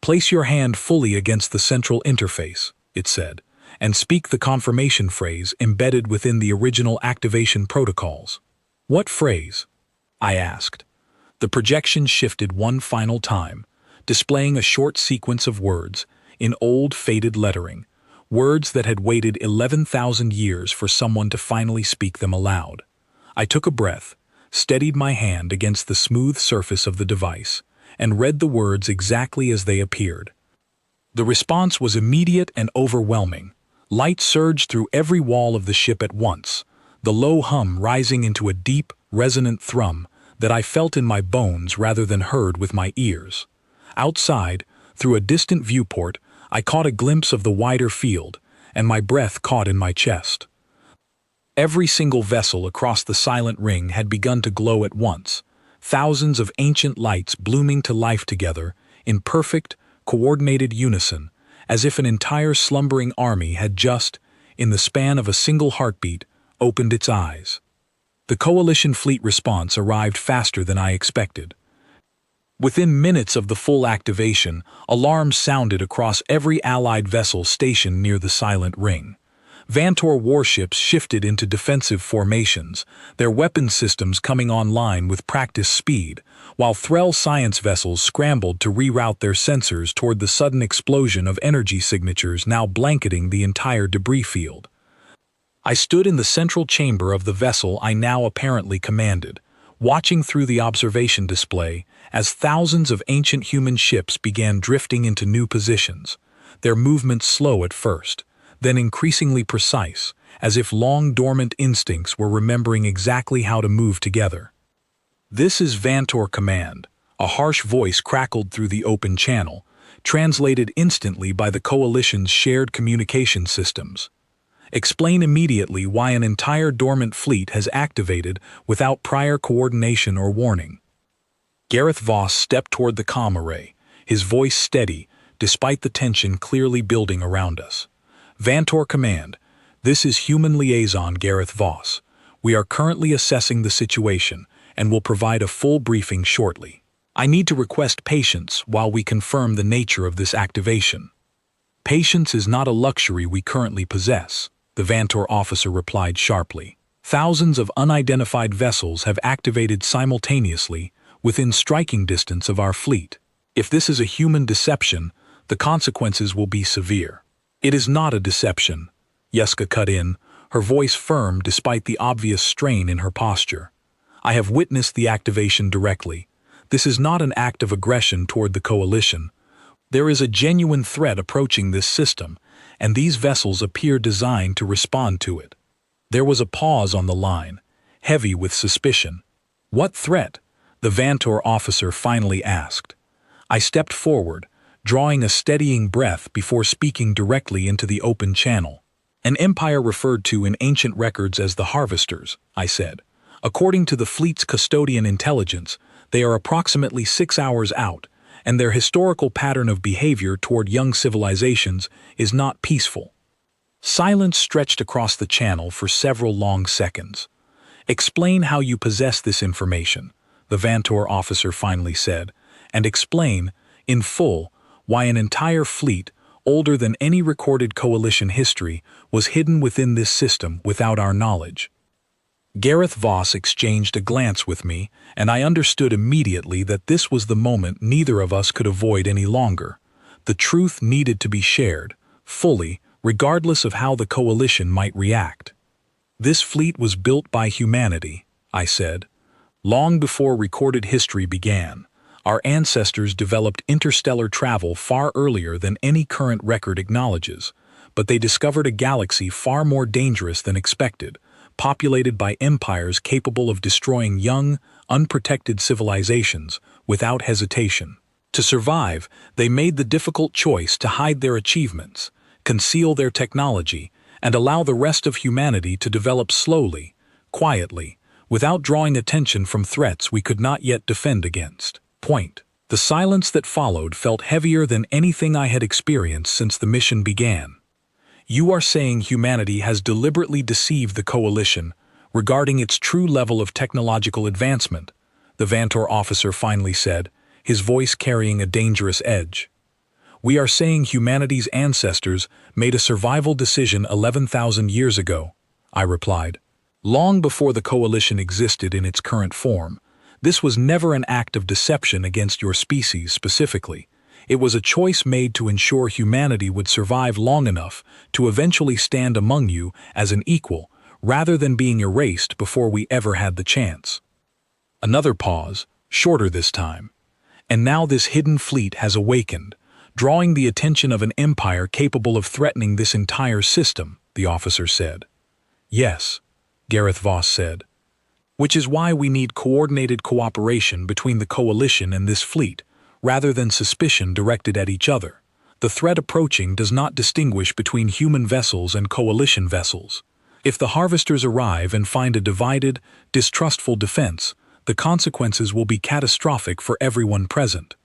"Place your hand fully against the central interface," it said, "and speak the confirmation phrase embedded within the original activation protocols." "What phrase?" I asked. The projection shifted one final time, displaying a short sequence of words in old faded lettering, words that had waited 11,000 years for someone to finally speak them aloud. I took a breath, steadied my hand against the smooth surface of the device, and read the words exactly as they appeared. The response was immediate and overwhelming. Light surged through every wall of the ship at once, the low hum rising into a deep, resonant thrum that I felt in my bones rather than heard with my ears. Outside, through a distant viewport, I caught a glimpse of the wider field, and my breath caught in my chest. Every single vessel across the silent ring had begun to glow at once, thousands of ancient lights blooming to life together in perfect, coordinated unison, as if an entire slumbering army had just, in the span of a single heartbeat, opened its eyes. The Coalition fleet response arrived faster than I expected. Within minutes of the full activation, alarms sounded across every Allied vessel stationed near the silent ring. Vantor warships shifted into defensive formations, their weapon systems coming online with practice speed, while Threll science vessels scrambled to reroute their sensors toward the sudden explosion of energy signatures now blanketing the entire debris field. I stood in the central chamber of the vessel I now apparently commanded, watching through the observation display as thousands of ancient human ships began drifting into new positions, their movements slow at first, then increasingly precise, as if long-dormant instincts were remembering exactly how to move together. "This is Vantor Command," a harsh voice crackled through the open channel, translated instantly by the Coalition's shared communication systems. "Explain immediately why an entire dormant fleet has activated without prior coordination or warning." Gareth Voss stepped toward the comm array, his voice steady, despite the tension clearly building around us. "Vantor Command, this is Human Liaison Gareth Voss. We are currently assessing the situation and will provide a full briefing shortly. I need to request patience while we confirm the nature of this activation." "Patience is not a luxury we currently possess," the Vantor officer replied sharply. "Thousands of unidentified vessels have activated simultaneously within striking distance of our fleet. If this is a human deception, the consequences will be severe." "It is not a deception," Jeska cut in, her voice firm despite the obvious strain in her posture. "I have witnessed the activation directly. This is not an act of aggression toward the Coalition. There is a genuine threat approaching this system, and these vessels appear designed to respond to it. There was a pause on the line, heavy with suspicion. What threat? The Vantor officer finally asked. I stepped forward, drawing a steadying breath before speaking directly into the open channel. An empire referred to in ancient records as the Harvesters, I said. According to the fleet's custodian intelligence, they are approximately 6 hours out, and their historical pattern of behavior toward young civilizations is not peaceful. Silence stretched across the channel for several long seconds. Explain how you possess this information, the Vantor officer finally said, and explain, in full, why an entire fleet, older than any recorded coalition history, was hidden within this system without our knowledge. Gareth Voss exchanged a glance with me, and I understood immediately that this was the moment neither of us could avoid any longer. The truth needed to be shared, fully, regardless of how the coalition might react. This fleet was built by humanity, I said. Long before recorded history began, our ancestors developed interstellar travel far earlier than any current record acknowledges, but they discovered a galaxy far more dangerous than expected, populated by empires capable of destroying young, unprotected civilizations without hesitation. To survive, they made the difficult choice to hide their achievements, conceal their technology, and allow the rest of humanity to develop slowly, quietly, without drawing attention from threats we could not yet defend against. The silence that followed felt heavier than anything I had experienced since the mission began. You are saying humanity has deliberately deceived the coalition regarding its true level of technological advancement, the Vantor officer finally said, his voice carrying a dangerous edge. We are saying humanity's ancestors made a survival decision 11,000 years ago, I replied. Long before the coalition existed in its current form, this was never an act of deception against your species specifically. It was a choice made to ensure humanity would survive long enough to eventually stand among you as an equal, rather than being erased before we ever had the chance. Another pause, shorter this time. And now this hidden fleet has awakened, drawing the attention of an empire capable of threatening this entire system, the officer said. Yes, Gareth Voss said. Which is why we need coordinated cooperation between the coalition and this fleet, rather than suspicion directed at each other. The threat approaching does not distinguish between human vessels and coalition vessels. If the Harvesters arrive and find a divided, distrustful defense, the consequences will be catastrophic for everyone present.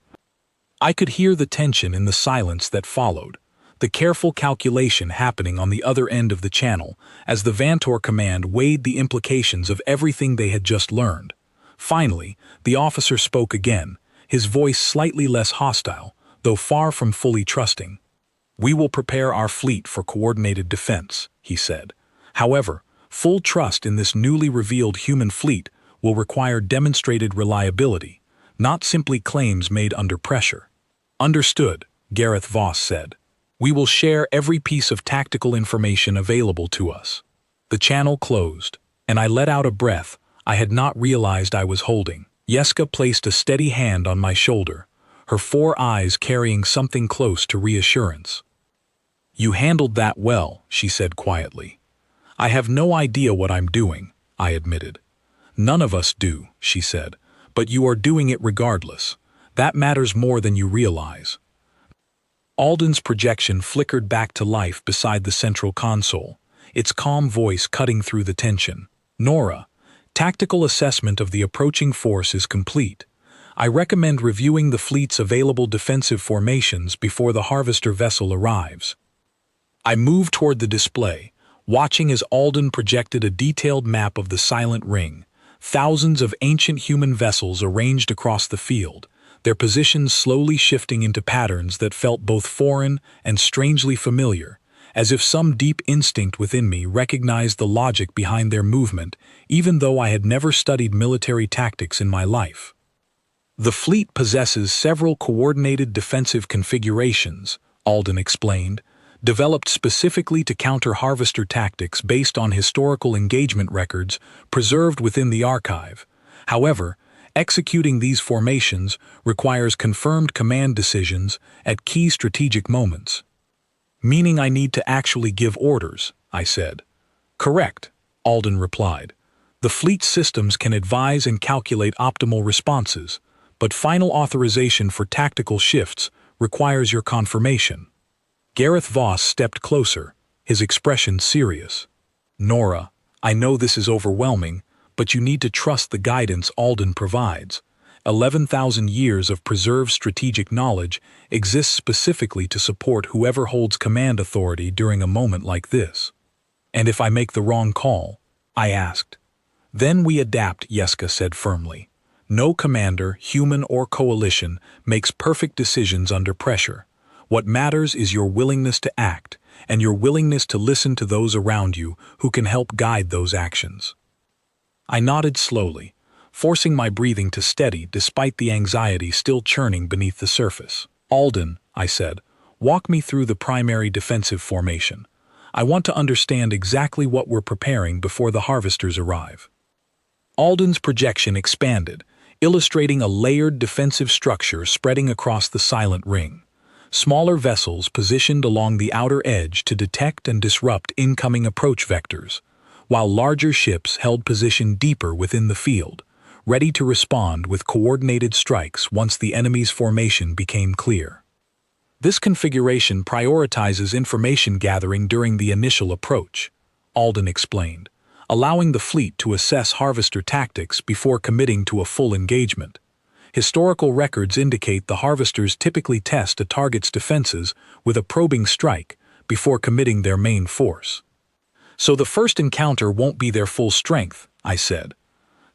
I could hear the tension in the silence that followed, the careful calculation happening on the other end of the channel as the Vantor command weighed the implications of everything they had just learned. Finally, the officer spoke again, his voice slightly less hostile, though far from fully trusting. We will prepare our fleet for coordinated defense, he said. However, full trust in this newly revealed human fleet will require demonstrated reliability, not simply claims made under pressure. Understood, Gareth Voss said. We will share every piece of tactical information available to us. The channel closed, and I let out a breath I had not realized I was holding. Yeska placed a steady hand on my shoulder, her 4 eyes carrying something close to reassurance. You handled that well, she said quietly. I have no idea what I'm doing, I admitted. None of us do, she said, but you are doing it regardless. That matters more than you realize. Alden's projection flickered back to life beside the central console, its calm voice cutting through the tension. Nora, tactical assessment of the approaching force is complete. I recommend reviewing the fleet's available defensive formations before the Harvester vessel arrives. I moved toward the display, watching as Alden projected a detailed map of the Silent Ring, thousands of ancient human vessels arranged across the field, their positions slowly shifting into patterns that felt both foreign and strangely familiar, as if some deep instinct within me recognized the logic behind their movement, even though I had never studied military tactics in my life. The fleet possesses several coordinated defensive configurations, Alden explained, developed specifically to counter Harvester tactics based on historical engagement records preserved within the archive. However, Executing these formations requires confirmed command decisions at key strategic moments. Meaning I need to actually give orders, I said. Correct, Alden replied. The fleet's systems can advise and calculate optimal responses, but final authorization for tactical shifts requires your confirmation. Gareth Voss stepped closer, his expression serious. Nora, I know this is overwhelming, but you need to trust the guidance Alden provides. 11,000 years of preserved strategic knowledge exists specifically to support whoever holds command authority during a moment like this. And if I make the wrong call? I asked. Then we adapt, Yeska said firmly. No commander, human or coalition, makes perfect decisions under pressure. What matters is your willingness to act, and your willingness to listen to those around you who can help guide those actions. I nodded slowly, forcing my breathing to steady despite the anxiety still churning beneath the surface. Alden, I said, walk me through the primary defensive formation. I want to understand exactly what we're preparing before the harvesters arrive. Alden's projection expanded, illustrating a layered defensive structure spreading across the silent ring. Smaller vessels positioned along the outer edge to detect and disrupt incoming approach vectors, while larger ships held position deeper within the field, ready to respond with coordinated strikes once the enemy's formation became clear. This configuration prioritizes information gathering during the initial approach, Alden explained, allowing the fleet to assess harvester tactics before committing to a full engagement. Historical records indicate the harvesters typically test a target's defenses with a probing strike before committing their main force. So the first encounter won't be their full strength, I said.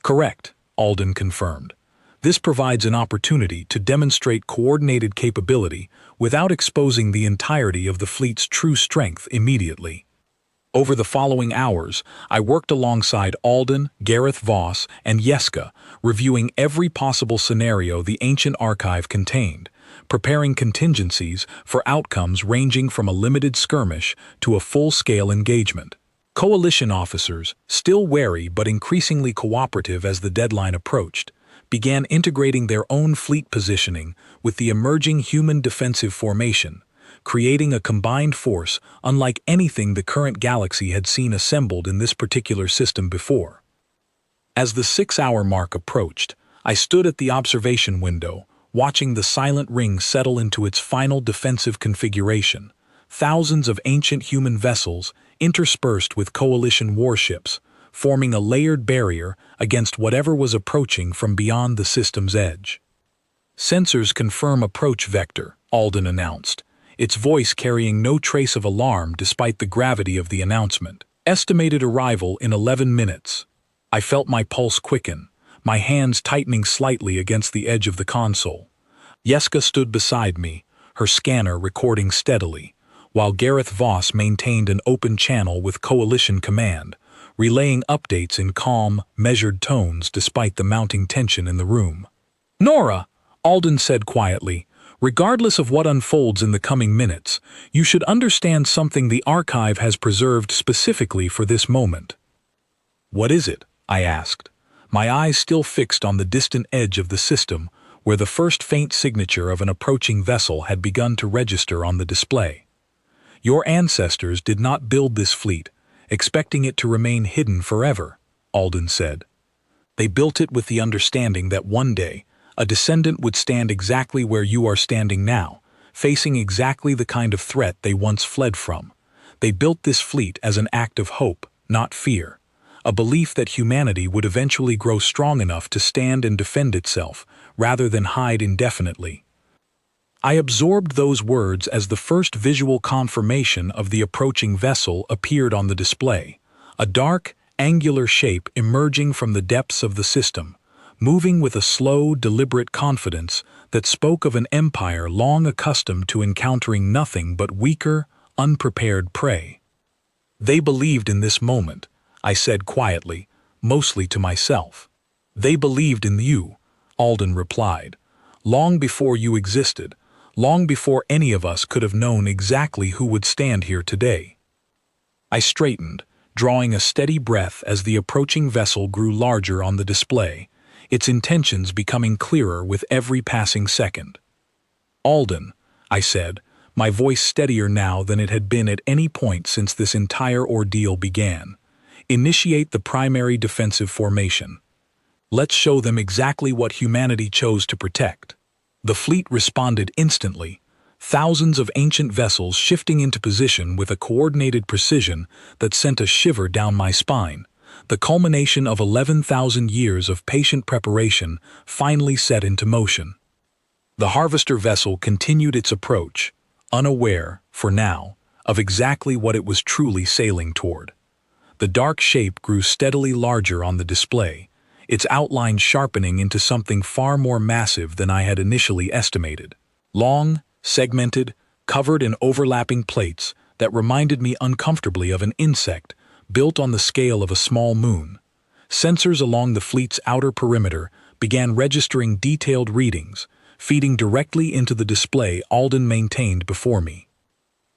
Correct, Alden confirmed. This provides an opportunity to demonstrate coordinated capability without exposing the entirety of the fleet's true strength immediately. Over the following hours, I worked alongside Alden, Gareth Voss, and Yeska, reviewing every possible scenario the ancient archive contained, preparing contingencies for outcomes ranging from a limited skirmish to a full-scale engagement. Coalition officers, still wary but increasingly cooperative as the deadline approached, began integrating their own fleet positioning with the emerging human defensive formation, creating a combined force unlike anything the current galaxy had seen assembled in this particular system before. As the 6-hour mark approached, I stood at the observation window, watching the silent ring settle into its final defensive configuration. Thousands of ancient human vessels, interspersed with coalition warships, forming a layered barrier against whatever was approaching from beyond the system's edge. Sensors confirm approach vector, Alden announced, its voice carrying no trace of alarm despite the gravity of the announcement. Estimated arrival in 11 minutes. I felt my pulse quicken, my hands tightening slightly against the edge of the console. Yeska stood beside me, her scanner recording steadily, while Gareth Voss maintained an open channel with Coalition Command, relaying updates in calm, measured tones despite the mounting tension in the room. Nora, Alden said quietly, regardless of what unfolds in the coming minutes, you should understand something the archive has preserved specifically for this moment. What is it? I asked, my eyes still fixed on the distant edge of the system where the first faint signature of an approaching vessel had begun to register on the display. Your ancestors did not build this fleet, expecting it to remain hidden forever, Alden said. They built it with the understanding that one day, a descendant would stand exactly where you are standing now, facing exactly the kind of threat they once fled from. They built this fleet as an act of hope, not fear, a belief that humanity would eventually grow strong enough to stand and defend itself, rather than hide indefinitely. I absorbed those words as the first visual confirmation of the approaching vessel appeared on the display, a dark, angular shape emerging from the depths of the system, moving with a slow, deliberate confidence that spoke of an empire long accustomed to encountering nothing but weaker, unprepared prey. They believed in this moment, I said quietly, mostly to myself. They believed in you, Alden replied, long before you existed, long before any of us could have known exactly who would stand here today. I straightened, drawing a steady breath as the approaching vessel grew larger on the display, its intentions becoming clearer with every passing second. "Alden," I said, my voice steadier now than it had been at any point since this entire ordeal began. "Initiate the primary defensive formation. Let's show them exactly what humanity chose to protect." The fleet responded instantly, thousands of ancient vessels shifting into position with a coordinated precision that sent a shiver down my spine. The culmination of 11,000 years of patient preparation finally set into motion. The harvester vessel continued its approach, unaware, for now, of exactly what it was truly sailing toward. The dark shape grew steadily larger on the display, its outline sharpening into something far more massive than I had initially estimated. Long, segmented, covered in overlapping plates that reminded me uncomfortably of an insect built on the scale of a small moon. Sensors along the fleet's outer perimeter began registering detailed readings, feeding directly into the display Alden maintained before me.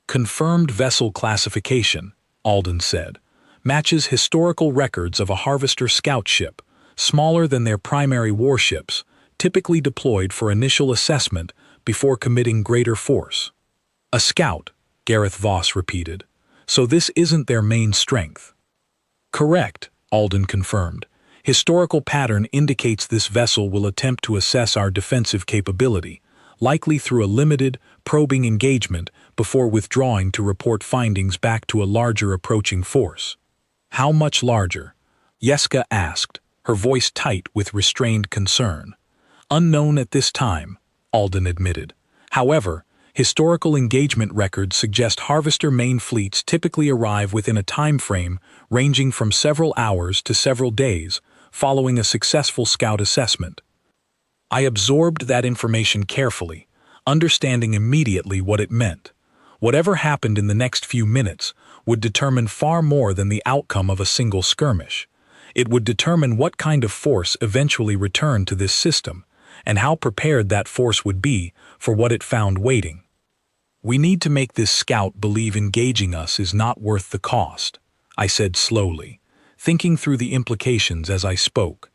"Confirmed vessel classification," Alden said, "matches historical records of a harvester scout ship, smaller than their primary warships, typically deployed for initial assessment before committing greater force." "A scout," Gareth Voss repeated. "So this isn't their main strength." "Correct," Alden confirmed. "Historical pattern indicates this vessel will attempt to assess our defensive capability, likely through a limited, probing engagement before withdrawing to report findings back to a larger approaching force." "How much larger?" Jeska asked, her voice tight with restrained concern. "Unknown at this time," Alden admitted. "However, historical engagement records suggest harvester main fleets typically arrive within a time frame ranging from several hours to several days, following a successful scout assessment." I absorbed that information carefully, understanding immediately what it meant. Whatever happened in the next few minutes would determine far more than the outcome of a single skirmish. It would determine what kind of force eventually returned to this system, and how prepared that force would be for what it found waiting. "We need to make this scout believe engaging us is not worth the cost," I said slowly, thinking through the implications as I spoke.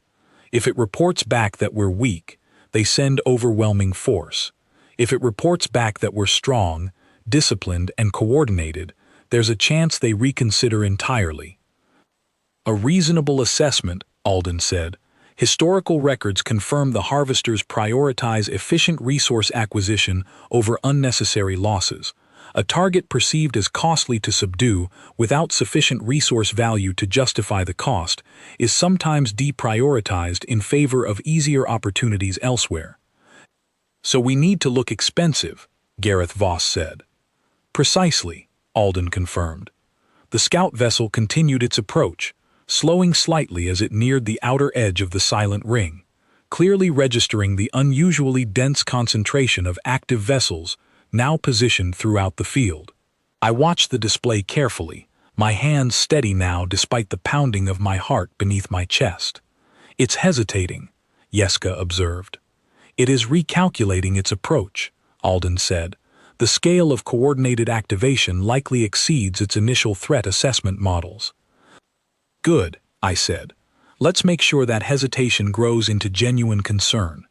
"If it reports back that we're weak, they send overwhelming force. If it reports back that we're strong, disciplined, and coordinated, there's a chance they reconsider entirely." "A reasonable assessment," Alden said. "Historical records confirm the harvesters prioritize efficient resource acquisition over unnecessary losses. A target perceived as costly to subdue without sufficient resource value to justify the cost is sometimes deprioritized in favor of easier opportunities elsewhere." "So we need to look expensive," Gareth Voss said. "Precisely," Alden confirmed. The scout vessel continued its approach, slowing slightly as it neared the outer edge of the silent ring, clearly registering the unusually dense concentration of active vessels now positioned throughout the field. I watched the display carefully, my hands steady now despite the pounding of my heart beneath my chest. "It's hesitating," Jeska observed. "It is recalculating its approach," Alden said. "The scale of coordinated activation likely exceeds its initial threat assessment models." "Good," I said. "Let's make sure that hesitation grows into genuine concern."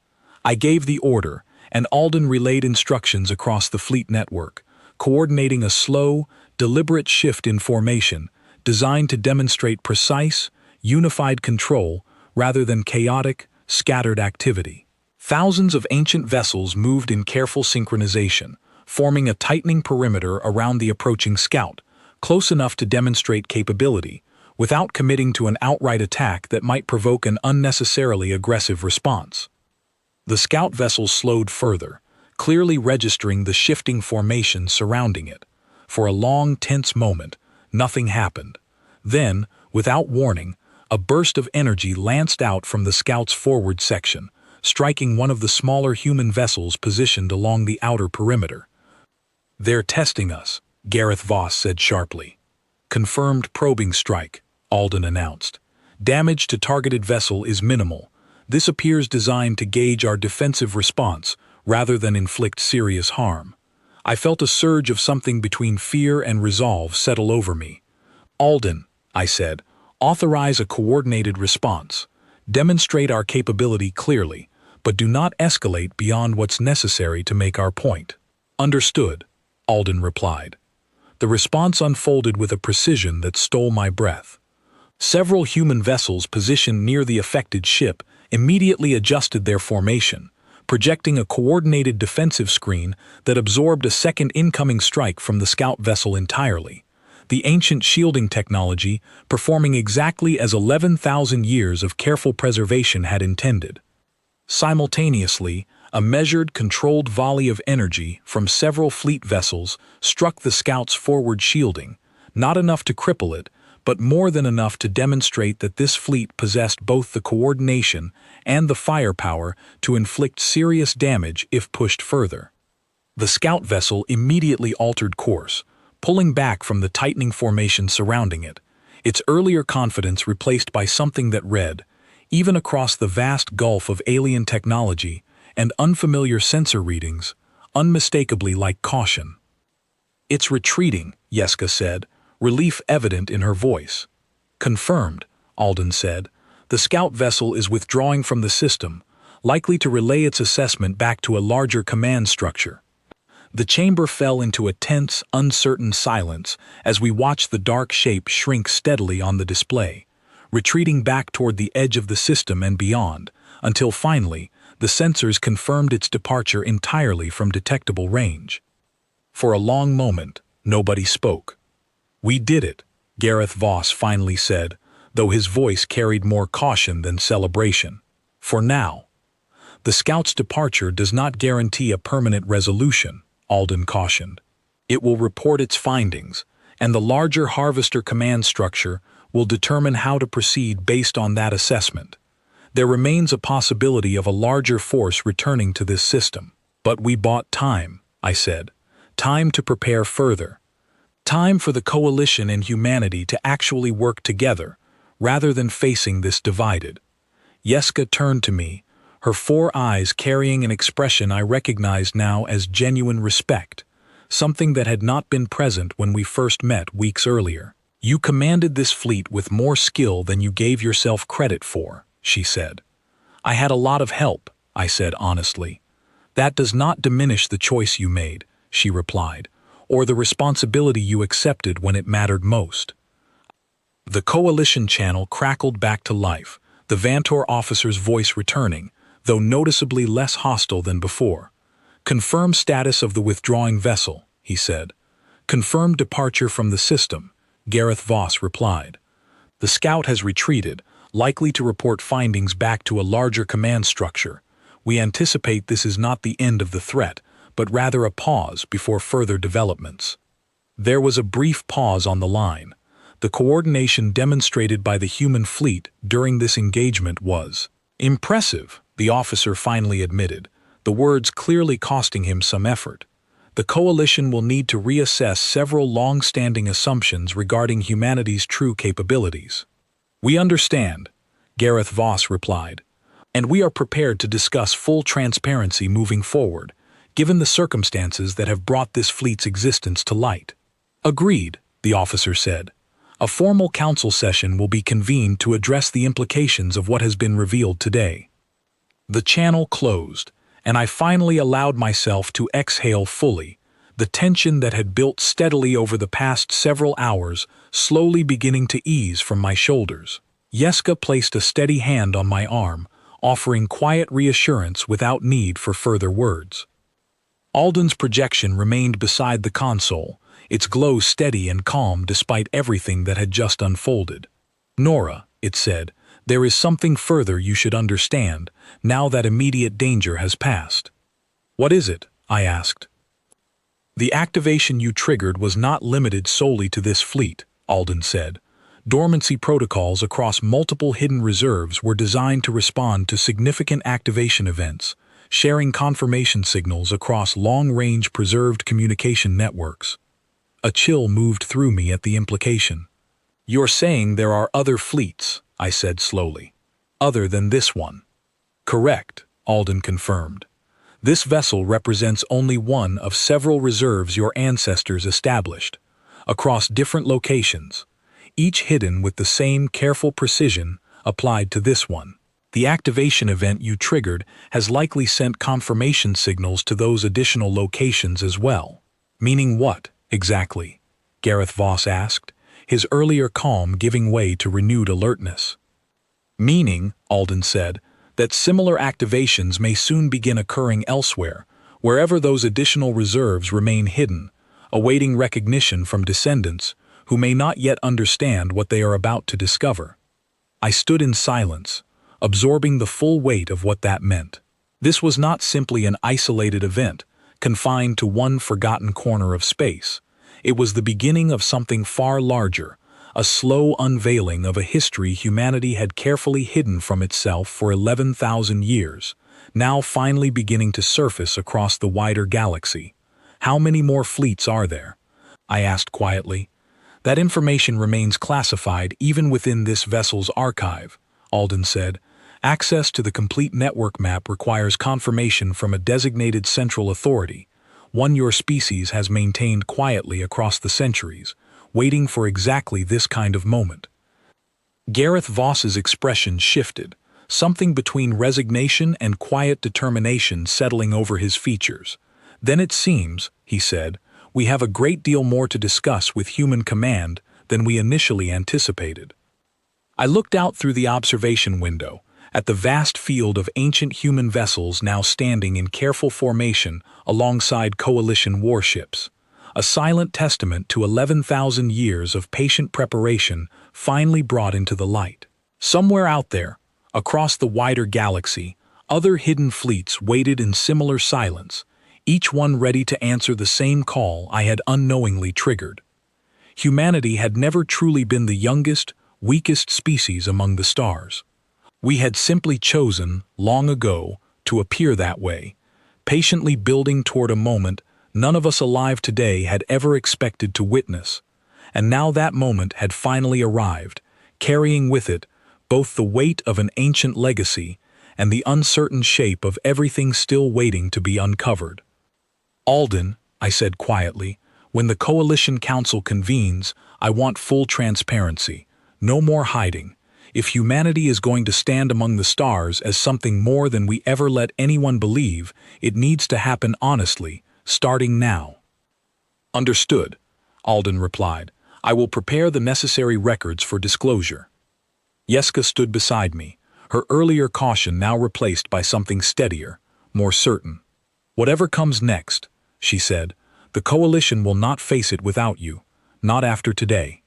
I gave the order, and Alden relayed instructions across the fleet network, coordinating a slow, deliberate shift in formation designed to demonstrate precise, unified control rather than chaotic, scattered activity. Thousands of ancient vessels moved in careful synchronization, forming a tightening perimeter around the approaching scout, close enough to demonstrate capability, without committing to an outright attack that might provoke an unnecessarily aggressive response. The scout vessel slowed further, clearly registering the shifting formation surrounding it. For a long, tense moment, nothing happened. Then, without warning, a burst of energy lanced out from the scout's forward section, striking one of the smaller human vessels positioned along the outer perimeter. "They're testing us," Gareth Voss said sharply. "Confirmed probing strike," Alden announced. "Damage to targeted vessel is minimal. This appears designed to gauge our defensive response rather than inflict serious harm." I felt a surge of something between fear and resolve settle over me. "Alden," I said, "authorize a coordinated response. Demonstrate our capability clearly, but do not escalate beyond what's necessary to make our point." "Understood," Alden replied. The response unfolded with a precision that stole my breath. Several human vessels positioned near the affected ship immediately adjusted their formation, projecting a coordinated defensive screen that absorbed a second incoming strike from the scout vessel entirely, the ancient shielding technology performing exactly as 11,000 years of careful preservation had intended. Simultaneously, a measured, controlled volley of energy from several fleet vessels struck the scout's forward shielding, not enough to cripple it, but more than enough to demonstrate that this fleet possessed both the coordination and the firepower to inflict serious damage if pushed further. The scout vessel immediately altered course, pulling back from the tightening formation surrounding it, its earlier confidence replaced by something that read, even across the vast gulf of alien technology and unfamiliar sensor readings, unmistakably like caution. "It's retreating," Yeska said, relief evident in her voice. "Confirmed," Alden said. "The scout vessel is withdrawing from the system, likely to relay its assessment back to a larger command structure." The chamber fell into a tense, uncertain silence as we watched the dark shape shrink steadily on the display, retreating back toward the edge of the system and beyond, until finally, the sensors confirmed its departure entirely from detectable range. For a long moment, nobody spoke. "We did it," Gareth Voss finally said, though his voice carried more caution than celebration. "For now." "The scout's departure does not guarantee a permanent resolution," Alden cautioned. "It will report its findings, and the larger Harvester command structure will determine how to proceed based on that assessment. There remains a possibility of a larger force returning to this system. But we bought time," I said. "Time to prepare further. Time for the Coalition and humanity to actually work together, rather than facing this divided." Yeska turned to me, her 4 eyes carrying an expression I recognized now as genuine respect, something that had not been present when we first met weeks earlier. "You commanded this fleet with more skill than you gave yourself credit for," she said. "I had a lot of help," I said honestly. "That does not diminish the choice you made," she replied, "or the responsibility you accepted when it mattered most." The Coalition channel crackled back to life, the Vantor officer's voice returning, though noticeably less hostile than before. "Confirm status of the withdrawing vessel," he said. "Confirm departure from the system," Gareth Voss replied. "The scout has retreated, likely to report findings back to a larger command structure. We anticipate this is not the end of the threat, but rather a pause before further developments." There was a brief pause on the line. The coordination demonstrated by the human fleet during this engagement was impressive, the officer finally admitted, the words clearly costing him some effort. "The Coalition will need to reassess several long-standing assumptions regarding humanity's true capabilities." "We understand," Gareth Voss replied, "and we are prepared to discuss full transparency moving forward, given the circumstances that have brought this fleet's existence to light." "Agreed," the officer said. "A formal council session will be convened to address the implications of what has been revealed today." The channel closed, and I finally allowed myself to exhale fully, the tension that had built steadily over the past several hours slowly beginning to ease from my shoulders. Yeska placed a steady hand on my arm, offering quiet reassurance without need for further words. Alden's projection remained beside the console, its glow steady and calm despite everything that had just unfolded. "Nora," it said, "there is something further you should understand, now that immediate danger has passed." "What is it?" I asked. "The activation you triggered was not limited solely to this fleet," Alden said. "Dormancy protocols across multiple hidden reserves were designed to respond to significant activation events, sharing confirmation signals across long-range preserved communication networks." A chill moved through me at the implication. "You're saying there are other fleets," I said slowly. "Other than this one?" "Correct," Alden confirmed. "This vessel represents only one of several reserves your ancestors established, across different locations, each hidden with the same careful precision applied to this one." The activation event you triggered has likely sent confirmation signals to those additional locations as well. Meaning what, exactly? Gareth Voss asked, his earlier calm giving way to renewed alertness. Meaning, Alden said, that similar activations may soon begin occurring elsewhere, wherever those additional reserves remain hidden, awaiting recognition from descendants who may not yet understand what they are about to discover. I stood in silence, absorbing the full weight of what that meant. This was not simply an isolated event, confined to one forgotten corner of space. It was the beginning of something far larger, a slow unveiling of a history humanity had carefully hidden from itself for 11,000 years, now finally beginning to surface across the wider galaxy. How many more fleets are there? I asked quietly. That information remains classified even within this vessel's archive, Alden said. Access to the complete network map requires confirmation from a designated central authority, one your species has maintained quietly across the centuries, waiting for exactly this kind of moment. Gareth Voss's expression shifted, something between resignation and quiet determination settling over his features. Then it seems, he said, we have a great deal more to discuss with human command than we initially anticipated. I looked out through the observation window, at the vast field of ancient human vessels now standing in careful formation alongside coalition warships, a silent testament to 11,000 years of patient preparation finally brought into the light. Somewhere out there, across the wider galaxy, other hidden fleets waited in similar silence, each one ready to answer the same call I had unknowingly triggered. Humanity had never truly been the youngest, weakest species among the stars. We had simply chosen, long ago, to appear that way, patiently building toward a moment none of us alive today had ever expected to witness. And now that moment had finally arrived, carrying with it both the weight of an ancient legacy and the uncertain shape of everything still waiting to be uncovered. Alden, I said quietly, when the Coalition Council convenes, I want full transparency, no more hiding. If humanity is going to stand among the stars as something more than we ever let anyone believe, it needs to happen honestly, starting now. Understood, Alden replied. I will prepare the necessary records for disclosure. Jeska stood beside me, her earlier caution now replaced by something steadier, more certain. Whatever comes next, she said, the Coalition will not face it without you, not after today.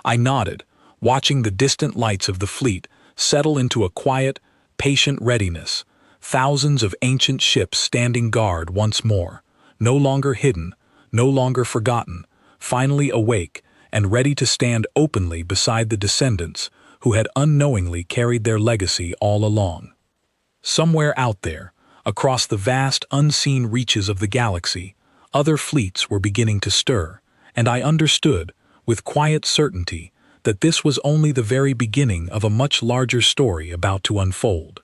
I nodded, watching the distant lights of the fleet settle into a quiet, patient readiness, thousands of ancient ships standing guard once more, no longer hidden, no longer forgotten, finally awake and ready to stand openly beside the descendants who had unknowingly carried their legacy all along. Somewhere out there, across the vast unseen reaches of the galaxy, other fleets were beginning to stir, and I understood, with quiet certainty, that this was only the very beginning of a much larger story about to unfold.